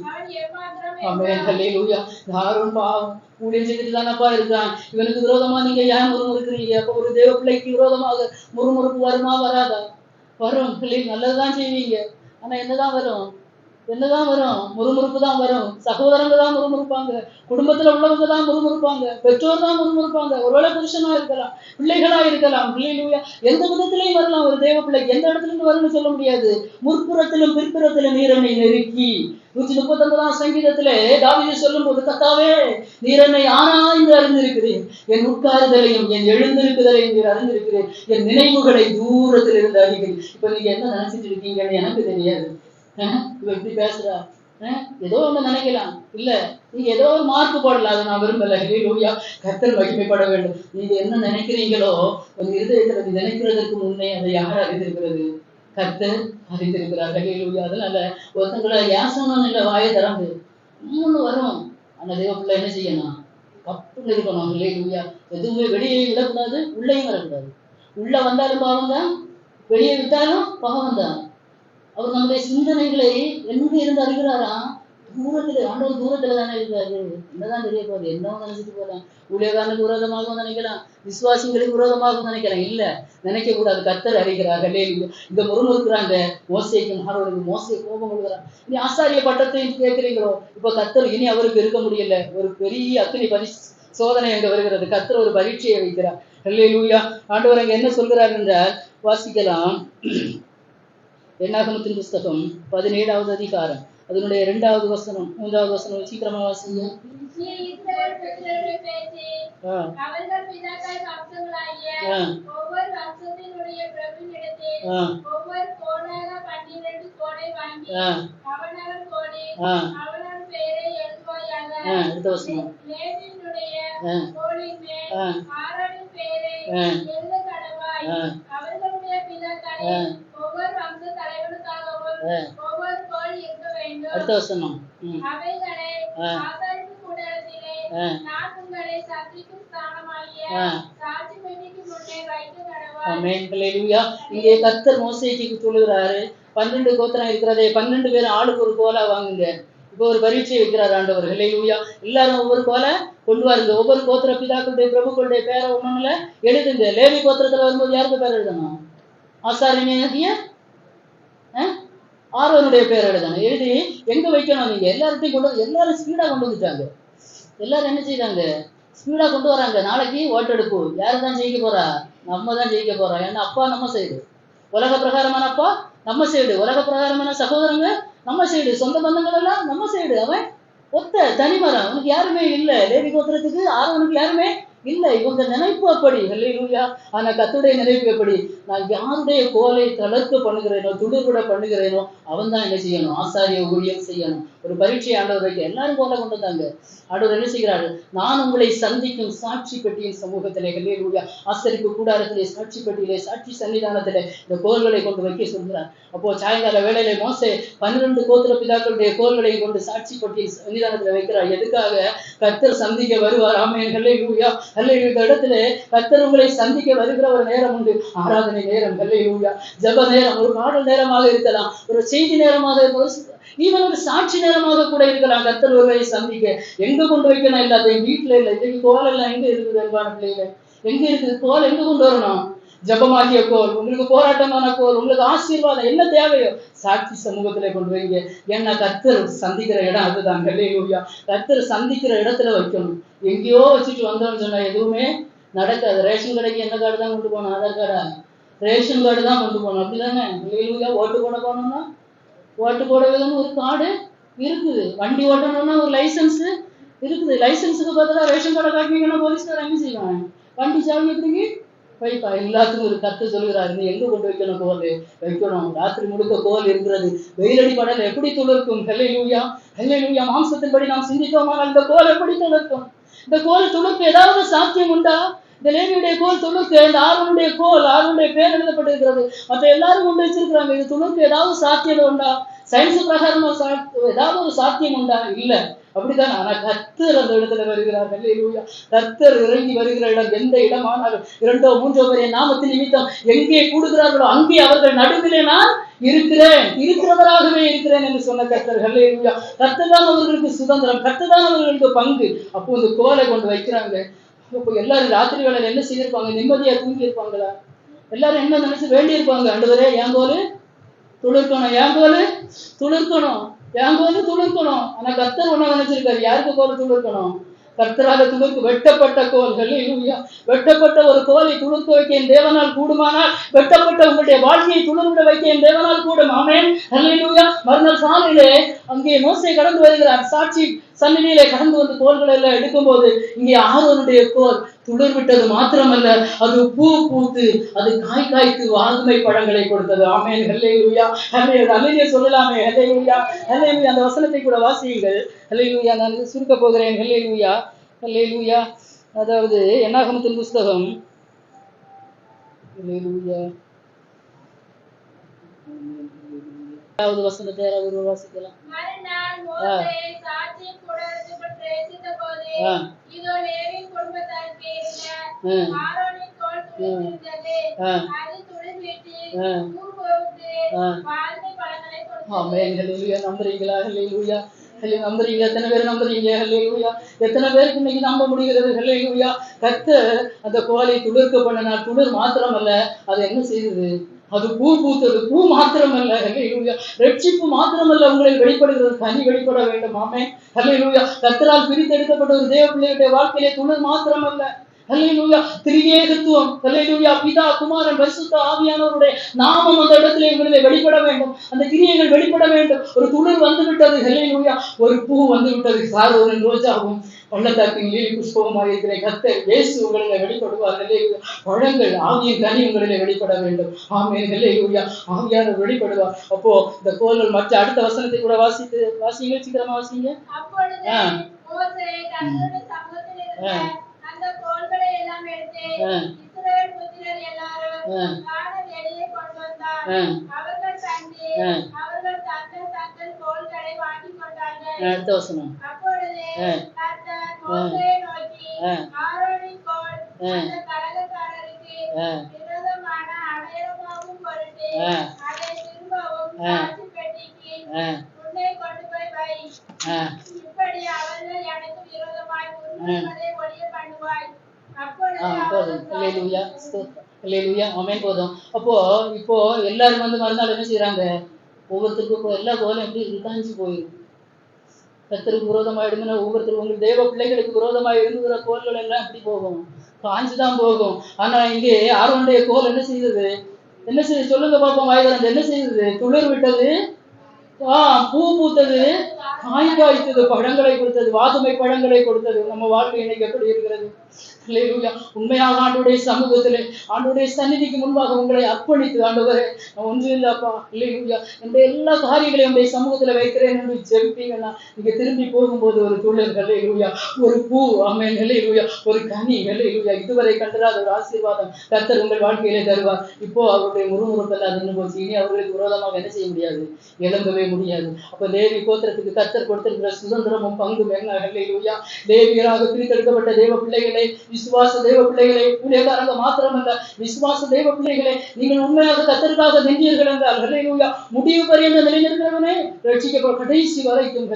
அவன் எம்மாத்திரம் ஆமென். ஹல்லேலூயா. ஆரோன் பாவம் ஊழியம் செய்துட்டு தானப்பா இருக்கான். இவனுக்கு விரோதமா நீங்க ஏன் முறுமுறுக்கிறீங்க? அப்ப ஒரு தேவ பிள்ளைக்கு விரோதமாக முறுமுறுப்பு வருமா? வராதா? வரும். நல்லதுதான் செய்வீங்க. ஆனா என்னதான் வரும்? முறுமுறுப்பு தான் வரும். சகோதரங்க தான் முறுமுறுப்பாங்க. குடும்பத்துல உள்ளவங்க தான் முறுமுறுப்பாங்க. பெற்றோர் தான் முறுமுறுப்பாங்க. ஒருவேளை புருஷனா இருக்கலாம், பிள்ளைகளா இருக்கலாம். ஹல்லேலூயா. எந்த விதத்திலையும் வரலாம். ஒரு தேவ பிள்ளைக்கு எந்த இடத்துல இருந்து வரும்னு சொல்ல முடியாது. முற்புறத்திலும் பிற்புறத்திலும் நீரனை நெருக்கி 139ஆம் சங்கீதத்திலே தாவீது சொல்லும் போது, கர்த்தாவே நீர் என்னை ஆராய்ந்து அறிந்திருக்கிறேன், என் உட்காருதலையும் என் எழுந்திருக்குதலையும் நீர் அறிந்திருக்கிறேன், என் நினைவுகளை தூரத்தில் இருந்து அறிகிறேன். இப்ப நீங்க என்ன நினைச்சிட்டு இருக்கீங்கன்னு எனக்கு தெரியாது. இவ எப்படி பேசுறா? ஏதோ ஒண்ணு நினைக்கலாம். இல்ல, நீங்க ஏதோ ஒரு மார்க் போடலாம். அதை நான் விரும்பல. ஹல்லேலூயா. கர்த்தர் மகிமைப்பட வேண்டும். நீங்க என்ன நினைக்கிறீங்களோ உங்க இருதயத்துல நீ நினைக்கிறதுக்கு முன்னே அதை யார் அறிந்திருக்கிறது? கர்த்தர் அறிந்திருக்கிறார். ஹல்லேலூயா. அதனால ஒருத்தங்களை யாசனம் இல்ல வாயை திறந்து மூணு வரும். அந்த தேவ பிள்ளை என்ன செய்யணும்? கப்புன்னு இருக்கணும். ஹல்லேலூயா. எதுவுமே வெளியே விடக்கூடாது, உள்ளேயும் வரக்கூடாது. உள்ள வந்தாலும் பாவம் தான், வெளியே விட்டாலும் பாவம் தான். அவர் நம்முடைய சிந்தனைகளை எங்க இருந்து அறிகிறாரா? தூரத்துல. ஆண்டவர் தூரத்துல தானே இருக்காரு. என்னதான் தெரிய போகுது? என்னவும் நினைச்சிட்டு போகலாம். ஊழியக்காரனுக்கு விரோதமாகவும் நினைக்கலாம், விசுவாசிகளுக்கு விரோதமாகவும் நினைக்கலாம். இல்ல, நினைக்க கூடாது. கர்த்தர் அறிகிறார். ஹல்லேலூயா. இந்த முறுமுறுக்கிறாங்க. மோசேக்கும் ஆரோனுக்கு மோசே கோபம் கொள்கிறார். இனி ஆசாரிய பட்டத்தை கேட்கிறீங்களோ? இப்ப கர்த்தர் இனி அவருக்கு இருக்க முடியல. ஒரு பெரிய அக்னி சோதனை அங்க வருகிறது. கர்த்தர் ஒரு பரீட்சையை வைக்கிறார். ஹல்லேலூயா. ஆண்டவர் அங்க என்ன சொல்கிறார் என்றால் வாசிக்கலாம். எண்ணாகமத்தின் புஸ்தகம் 17வது அதிகாரம் அதனுடைய 2வது வசனம் 3வது வசனம் சீக்கிரமா வாசிங்க. அவர்கள் பிதாக்கள் வம்சங்களாகிய ஒவ்வொரு வம்சத்தினுடைய பிரபுவினிடத்தில் ஒவ்வொரு கோடாக 12 கோடை வாங்கி அவனவன் கோடை அவனவன் பெயரை எழுதுவாயாக. அடுத்த வசனம். லேவியினுடைய கோலின் மேல் ஆரோனின் பெயரை எழுத கடவாய். அவர்களுடைய பிதாக்களை ஒவ்வொரு வம்ச தலைவனுக்காகவும் ஒவ்வொரு கோல் இருக்க வேண்டும். அடுத்த வசனம். அவைகளை ஆசாரிப்பு கூடாரத்திலே நான் உங்களை சந்திக்கும் ஸ்தானமாகிய சாட்சி பெட்டிக்கு முன்னே வைக்க கடவாய். ஆமென். ஹல்லேலூயா. இங்கே கர்த்தர் மோசேக்கு சொல்லுகிறாரு, 12 கோத்திரம் இருக்கிறதே, 12 பேர் ஆளுக்கு ஒரு கோலா வாங்குங்க. இப்போ ஒரு பரீட்சை வைக்கிறார் ஆண்டவர். ஹல்லேலூயா. எல்லாரும் ஒவ்வொரு கோலை கொண்டு வாருங்க. ஒவ்வொரு கோத்திர பிதாக்களுடைய பிரபுக்களுடைய பேரை ஒண்ணுல எழுதுங்க. லேவி கோத்திரத்துல வரும்போது யாருக்கு பேர் எழுதணும்? ஆசாரியனாகிய ஆரோனுடைய பேர் எழுதணும். எழுதி எங்க வைக்கணும்? நீங்க எல்லார்ட்டையும் எல்லாரும் ஸ்பீடா கொண்டு வந்துட்டாங்க. எல்லாரும் என்ன செய்தாங்க? ஸ்பீடா கொண்டு வராங்க. நாளைக்கு ஓட்டெடுப்பு. யாரு தான் ஜெயிக்க போறா? நம்ம தான் ஜெயிக்க போறோம். ஏன்னா அப்பா நம்ம சைடு, உலக பிரகாரமான அப்பா நம்ம சைடு, உலக பிரகாரமான சகோதரங்க நம்ம சைடு, சொந்த பந்தங்கள் எல்லாம் நம்ம சைடு. அவன் ஒத்த தனிமரம். அவனுக்கு யாருமே இல்லை. லேவி கோத்திரத்துக்கு ஆரோனுக்கு யாருமே இல்லை, இவங்க நினைப்பு அப்படி. ஹல்லேலூயா. ஆனா கர்த்தருடைய நினைப்பு எப்படி? நான் யாருடைய கோலை தளர்க்க பண்ணுகிறேனோ, துளிர்விட பண்ணுகிறேனோ, அவன் தான் என்ன செய்யணும்? ஆசாரிய ஊழியம் செய்யணும். ஒரு பரீட்சை ஆண்டவர் வைக்க எல்லாரும் கோலை கொண்டு வந்தாங்க. ஆண்டவர் என்ன செய்கிறாரு? நான் உங்களை சந்திக்கும் சாட்சி பெட்டியின் சமூகத்திலே, ஹல்லேலூயா, ஆசரிப்பு கூடாரத்திலே, சாட்சி பெட்டியிலே, சாட்சி சன்னிதானத்திலே இந்த கோல்களை கொண்டு வைக்க சொல்கிறார். அப்போ சாயங்கால வேளையிலே மோசே 12 கோத்திர பிதாக்களுடைய கோல்களை கொண்டு சாட்சி பெட்டியின் சன்னிதானத்தில் வைக்கிறார். எதுக்காக? கர்த்தர் சந்திக்க வருவார். ஆமென். ஹல்லேலூயா. ஹல்லேலூயா. இந்த இடத்துல கர்த்தர் உங்களை சந்திக்க வருகிற ஒரு நேரம் உண்டு. ஆராதனை நேரம், ஹல்லேலூயா, ஜெப நேரம், ஒரு பாடல் நேரமாக இருக்கலாம், ஒரு செய்தி நேரமாக இருக்கலாம், ஈவன் ஒரு சாட்சி நேரமாக கூட இருக்கலாம். கர்த்தர் ஒருவரை சந்திக்க எங்க கொண்டு வைக்கணும்? எல்லாத்தையும் வீட்டுல இல்லை. இதுக்கு கோல் எல்லாம் எங்க இருக்குது? அன்பான பிள்ளைகள, எங்க இருக்குது கோல்? எங்க கொண்டு வரணும்? ஜபமாகிய கோல், உங்களுக்கு போராட்டமான கோல், உங்களுக்கு ஆசீர்வாதம் என்ன தேவையோ சாட்சி சமூகத்திலே கொண்டு வைங்க. ஏன்னா கர்த்தர் சந்திக்கிற இடம் அதுதான். ஹல்லேலூயா. கர்த்தர் சந்திக்கிற இடத்துல வைக்கணும். எங்கேயோ வச்சுட்டு வந்தோம்னு சொன்னா எதுவுமே நடக்காது. ரேஷன் கடைக்கு என்ன கார்டு தான் கொண்டு போகணும்? ஆதார் கார்டா? ரேஷன் கார்டு தான் கொண்டு போகணும். அப்படிதானே? ஹல்லேலூயா. ஓட்டு போட போகணும்னா ஓட்டு போடுவதுன்னு ஒரு கார்டு இருக்குது. வண்டி ஓட்டணும்னா ஒரு லைசன்ஸ் இருக்குது. லைசன்ஸுக்கு பதிலாக ரேஷன் கார்டை காட்டினீங்கன்னா போலீஸ்காரன் என்ன செய்வாங்க? வண்டி சாவி எப்படிங்க வைப்பா? எல்லாத்துக்கும் ஒரு கருத்து சொல்கிறாரு. நீ எங்க கொண்டு வைக்கணும்? கோல் வைக்கணும். ராத்திரி முழுக்க கோல் இருக்கிறது. வெயிலடி படல எப்படி துளிர்க்கும்? ஹல்லேலூயா. ஹல்லேலூயா. மாம்சத்தின்படி நாம் சிந்தித்தோமானால் இந்த கோல் எப்படி துளிர்க்கும்? இந்த கோல் துளிர்க்க ஏதாவது சாத்தியம் உண்டா? இந்த லேவியுடைய கோல் துளுக்கு, இந்த ஆரோனுடைய கோல், ஆரோனுடைய பேர் எழுதப்பட்டிருக்கிறது, மற்ற எல்லாரும் கொண்டு வச்சிருக்கிறாங்க. இது துளுக்கு ஏதாவது சாத்தியம் உண்டா? சயின்ஸ் பிரகாரமா ஏதாவது ஒரு சாத்தியம் உண்டா? இல்ல. அப்படித்தான். ஆனா கர்த்தர் அந்த இடத்துல வருகிறார். ஹல்லேலூயா. கர்த்தர் இறங்கி வருகிற இடம் எந்த இடமானாலும் 2 3 பேர் என் நாமத்தின் நிமித்தம் எங்கே கூடுகிறார்களோ அங்கே அவர்கள் நடுவிலே நான் இருக்கிறேன், இருக்கிறவராகவே இருக்கிறேன் என்று சொன்ன கர்த்தர். ஹல்லேலூயா. கர்த்தர் தான் அவர்களுக்கு சுதந்திரம், கர்த்தர் தான் அவர்களுக்கு பங்கு. அப்போ இந்த கோலை கொண்டு வைக்கிறாங்க. இப்போ எல்லாரும் ராத்திரி வேளையில என்ன செய்திருப்பாங்க? நிம்மதியா தூங்கி இருப்பாங்களா? எல்லாரும் என்ன நினைச்சு வேண்டி இருப்பாங்க? ஆண்டவரே என் கோலு துளிர்க்கணும், என் கோலு துளிர்க்கணும், என் கோலு துளிர்க்கணும். ஆனா கர்த்தர் ஒண்ணு நினைச்சிருக்காரு. யாருக்கு கோல் துளிர்க்கணும்? கர்த்தராக துளிர்க்கு வெட்டப்பட்ட கோல். ஹல்லேலூயா. வெட்டப்பட்ட ஒரு கோலை துளிர்க்க வைக்க என் தேவனால் கூடுமானால், வெட்டப்பட்ட உங்களுடைய வாழ்க்கையை துளிர்விட வைக்க என் தேவனால் கூடும். ஆமென். ஹல்லேலூயா. மறுநாள் காலையிலே அங்கே மோசே கடந்து வருகிறார். சாட்சி சந்நிதியிலே கடந்து வந்து கோல்களை எல்லாம் எடுக்கும்போது இங்கே ஆரோனுடைய கோல் துளிர் விட்டது மாத்திரமல்ல, அது பூ பூத்து, அது காய் காய்த்து வாதுமை பழங்களை கொடுத்தது. ஆமென். ஹல்லேலூயா. ஹல்லேலூயா சொல்லலாமே. ஹல்லேலூயா. ஹல்லேலூயா. அந்த வசனத்தை கூட வாசியுங்கள். ஹல்லேலூயா. நான் சுருக்க போகிறேன். ஹல்லேலூயா. ஹல்லேலூயா. அதாவது என்னாகமத்தின் புஸ்தகம், ஹல்லேலூயா, யாராவது வசனத்தை யாராவது வாசிக்கலாம்? மறுநாள் மோசே சாட்சியின் கூடாரத்துக்குள் பிரவேசித்தபோது, இதோ லேவி குடும்பத்தாருக்கு இருந்த ஆரோனின் கோல் துளிர்த்திருந்தது. அது துளிர்விட்டு பூ பூத்து வாதுமை பழங்களை கொடுத்தது. ஆமென். ஹல்லேலூயா. நம்புறீங்களா? ஹல்லேலூயா. நம்புறீங்க? எத்தனை பேர் நம்புறீங்க? ஹல்லேலூயா. எத்தனை பேருக்கு இன்னைக்கு நம்ப முடிகிறது? ஹல்லேலூயா. கர்த்தர் அந்த கோலை துளிர்க்க பண்ணினார். துளிர் மாத்திரமல்ல, அது என்ன செய்தது? அது பூ பூத்தது. பூ மாத்திரமல்ல, ஹல்லேலூயா, ரட்சிப்பு மாத்திரமல்ல, உங்களை வெளிப்படுகிறது, கனி வெளிப்பட வேண்டும். ஆமென். ஹல்லேலூயா. கர்த்தரால் பிரித்தெடுக்கப்பட்ட ஒரு தேவ பிள்ளையுடைய வாழ்க்கையிலே துளிர் மாத்திரமல்ல, ஹல்லேலூயா, திரியேகத்துவம், ஹல்லேலூயா, பிதா குமாரன் பரிசுத்த ஆவியானவருடைய நாமம் அந்த இடத்திலே உங்களிலே வெளிப்பட வேண்டும். அந்த கிரியைகள் வெளிப்பட வேண்டும். ஒரு துளிர் வந்து விட்டது. ஹல்லேலூயா. ஒரு பூ வந்து விட்டது. சாரோரின் ரோஜாவும் பள்ளத்தாக்கின் லீலி புஷ்பகமாக இருக்கிற கர்த்தர் இயேசு உங்களிலே வெளிப்படுவார். ஹல்லேலூயா. பழங்கள், ஆவியின் கனி உங்களிலே வெளிப்பட வேண்டும். ஆமென். ஹல்லேலூயா. ஆவியானவர் வெளிப்படுவார். அப்போ இந்த கோல்கள் மற்ற அடுத்த வசனத்தை கூட வாசிங்க, சீக்கிரமா வாசிங்க. அப்பொழுது மோசே கர்த்தருடைய சமூகத்தில் இருந்த அந்த கோல்களை எல்லாம் எடுத்து இஸ்ரவேல் புத்திரர் எல்லாரும் காண வெளியே கொண்டு வந்தார். அவர்கள் கண்டு அவர்கள் தங்கள் கோல்களை வாங்கிக் கொண்டார்கள். அடுத்த வசனம். அப்பொழுது கர்த்தர் மோசேயை நோக்கி, ஆரோனின் கோல் அந்த கலகக்காரருக்கு விரோதமான அடையாளமாகும் பொருட்டு அதை திரும்பவும் சாட்சி பெட்டிக்கு முன்னே கொண்டு போய் வை. இப்படி அவர்கள் எனக்கு விரோதமாய் உருவங்களை ஒழிய பண்ணுவாய். ஹல்லேலூயா. ஹல்லேலூயா. ஆமென். போதும். அப்போ இப்போ எல்லாரும் வந்து மறுநாள் என்ன செய்யறாங்க? ஒவ்வொருத்தருக்கும் எல்லா கோலும் எப்படி காஞ்சி போயிடும். கர்த்தருக்கு விரோதமா எழுதுன ஒவ்வொருத்தரும், உங்களுக்கு தேவ பிள்ளைகளுக்கு விரோதமா எழுதுகிற கோல்கள் எல்லாம் எப்படி போகும்? காஞ்சுதான் போகும். ஆனா இங்கே ஆரோனுடைய கோல் என்ன செய்தது? என்ன செய்யுது? சொல்லுங்க பாப்போம். வாய்வரந்து என்ன செய்தது? துளிர் விட்டது, பூ பூத்தது, காய் காய்த்தது, பழங்களை கொடுத்தது, வாதுமை பழங்களை கொடுத்தது. நம்ம வாழ்க்கை இன்னைக்கு எப்படி இருக்கிறது? அல்லேலூயா. உண்மையாக ஆண்டவருடைய சமூகத்திலே, ஆண்டவருடைய சந்நிதிக்கு முன்பாக உங்களை அர்ப்பணித்து, ஆண்டவரே நான் ஒன்றும் இல்லப்பா, அல்லேலூயா, என்னுடைய எல்லா காரியங்களையும் என்னுடைய சமூகத்துல வைக்கிறேன் என்று ஜெபிப்பீங்கன்னா, நீங்க திரும்பி போகும்போது ஒரு துளிர், அல்லேலூயா, ஒரு பூ, ஆமென், அல்லேலூயா, ஒரு கனி, அல்லேலூயா, இதுவரை கண்டராத ஒரு ஆசீர்வாதம் கர்த்தர் உங்கள் வாழ்க்கையிலே தருவார். இப்போ அவருடைய முறுமுறுப்பெல்லாம் நின்று போச்சு. இனி அவர்களுக்கு விரோதமாக என்ன செய்ய முடியாது? எழும்பவே முடியாது. அப்ப லேவி கோத்திரத்துக்கு கர்த்தர் கொடுத்திருக்கிற சுதந்திரமும் பங்கும் என்ன? அல்லேலூயா. லேவியராக பிரித்தெடுக்கப்பட்ட தேவ பிள்ளைகளை, விசுவாச தேவ பிள்ளைகளை, ஊழியக்காரங்க மாத்திரமல்ல, விசுவாச தேவ பிள்ளைகளை, நீங்கள் உண்மையாக கர்த்தருக்காக நின்றீர்கள் என்றால், அல்லேலூயா, முடிவு பரியந்த நிலைநிற்கிறவனே ரட்சிக்கப்பட கடைசி வரைக்கும்,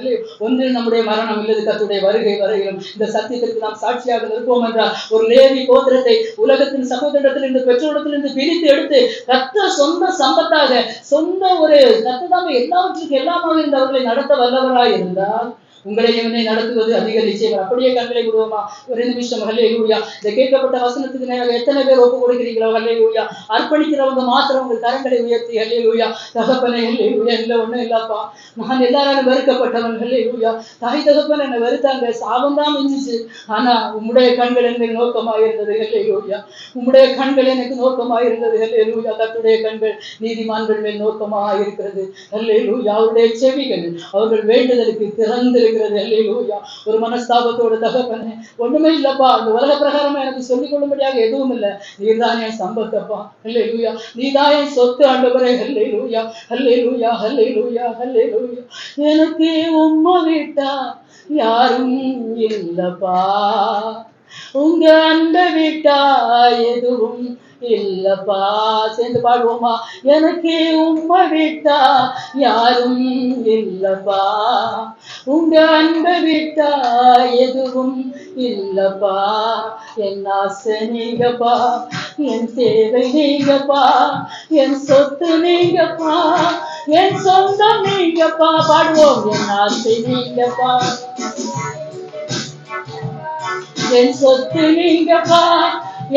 ஒன்றில் நம்முடைய மரணம் இல்லது கர்த்தருடைய வருகை வரையிலும் இந்த சத்தியத்திற்கு நாம் சாட்சியாக நிற்போம் என்றால், ஒரு லேவி கோத்திரத்தை உலகத்தின் சகோதரத்திலிருந்து, பெற்றோரிடத்திலிருந்து பிரித்து எடுத்து கர்த்தர் சொந்த சம்பத்தாக, சொந்த ஒரு கர்த்தர் எல்லாவற்றுக்கும் எல்லாமாக இருந்தவர்களை நடத்த வல்லவராய் இருந்தால், உங்களை இவனை நடத்துவது அதிக நிச்சயம். அப்படியே கண்களை விடுவோமா ஒரு நிமிஷம்? ஹல்லேலூயா. இந்த கேட்கப்பட்ட வசனத்துக்கு நேராக எத்தனை பேர் ஒப்பு கொடுக்கிறீங்களோ? ஹல்லேலூயா. அர்ப்பணிக்கிறவங்க மாத்திரம் உங்கள் கரங்களை உயர்த்தி, ஹல்லேலூயா, தகப்பனே, ஹல்லேலூயா, இல்லை ஒண்ணும் இல்லப்பா, நான் எல்லாராலும் வெறுக்கப்பட்டவன், ஹல்லேலூயா, தாய் தகப்பன் என்னை வெறுத்தாங்க, சாபம் தான் மிஞ்சிச்சு, ஆனா உம்முடைய கண்கள் எனக்கு நோக்கமாயிருந்தது, ஹல்லேலூயா, உம்முடைய கண்கள் எனக்கு நோக்கமாயிருந்தது, ஹல்லேலூயா, கர்த்தருடைய கண்கள் நீதிமான்கள் மேல் நோக்கமாயிருக்கிறது, ஹல்லேலூயா, அவருடைய செவிகள் அவர்கள் வேண்டுதலுக்கு திறந்து. அல்லேலூயா. ஒரு மனஸ்தாபத்தோட தகப்பனே, ஒண்ணுமே இல்லப்பா, அந்த உலக பிரகாரமா எனக்கு சொல்லிக் கொள்ளும்படியாக எதுவும் இல்லை, நீதான் என் சம்பத்தப்பா, அல்லேலூயா, நீதான் என் சொத்து ஆண்டவரே, அல்லேலூயா, அல்லேலூயா, அல்லேலூயா, அல்லேலூயா, எனக்கு உம்மை விட்டா யாரும் இல்லப்பா, உங்க அன்பை விட்டா எதுவும் இல்லப்பா. சேர்ந்து பாடுவோமா? எனக்கு உம்மை விட்டா யாரும் இல்லப்பா, உங்க அன்பை விட்டா எதுவும் இல்லப்பா, என் ஆசை நீங்கப்பா, என் தேவை நீங்கப்பா, என் சொத்து நீங்கப்பா, என் சொந்தம் நீங்கப்பா. பாடுவோம். என் ஆசை நீங்கப்பா, என் சொத்து நீங்கப்பா,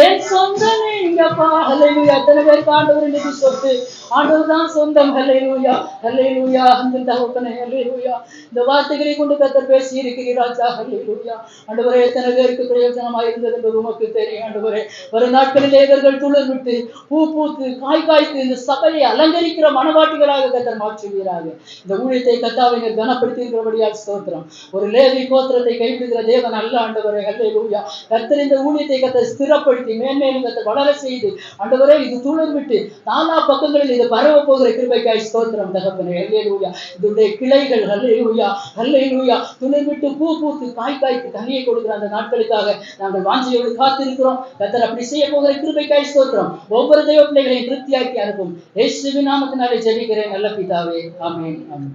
என் சொந்தம் நீங்கப்பா. ஹல்லேலூயா. எத்தனை பேருக்கு ஆண்டவர் இன்னைக்கு சொத்து? ஆண்டவர் தான் சொந்தம். ஹல்லேலூயா, ஹல்லேலூயா. அந்த தகப்பனே, ஹல்லேலூயா, இந்த வார்த்தைகளை கொண்டு கர்த்தர் பேசி இருக்கிறீர் ராஜா, ஹல்லேலூயா. ஆண்டவரே, எத்தனை பேருக்கு பிரயோஜனமாக இருந்தது என்பது உமக்கு தெரியும் ஆண்டவரே. வரும் நாட்களில் இவர்கள் துளிர் விட்டு, பூ பூத்து, காய் காய்த்து, இந்த சபையை அலங்கரிக்கிற மனவாட்டிகளாக கர்த்தர் மாற்றுவீராக. இந்த ஊழியத்தை கர்த்தாவினர் கனப்படுத்தி இருக்கிறபடியால் ஸ்தோத்திரம். ஒரு லேவி கோத்திரத்தை கைவிடுகிற தேவன் அல்ல ஆண்டவரே, ஹல்லேலூயா. கர்த்தர் இந்த ஊழியத்தை கர்த்தர் ஸ்திரப்படுத்தி மேன்மேலும் கர்த்தர் வளர செய்து, ஆண்டவரே, இது துளிர் விட்டு நாலா பக்கங்களில் இது பரவ போகிற கிருபைக்காய் ஸ்தோத்திரம் தகப்பனே, ஹல்லேலூயா. இதனுடைய கிளைகள், ஹல்லேலூயா, ஹல்லேலூயா, துளிர் விட்டு பூ பூத்து காய் காய்த்து கனியை கொடுக்கிற அந்த நாட்களுக்காக நாங்கள் வாஞ்சையோடு காத்திருக்கிறோம். கர்த்தர் அப்படி செய்ய போகிற கிருபைக்காய் ஸ்தோத்திரம். ஒவ்வொரு தெய்வ பிள்ளைகளையும் திருப்தியாக்கி அனுப்பும். இயேசுவின் நாமத்தினாலே ஜெபிக்கிறேன் நல்ல பிதாவே, ஆமென், ஆமென்.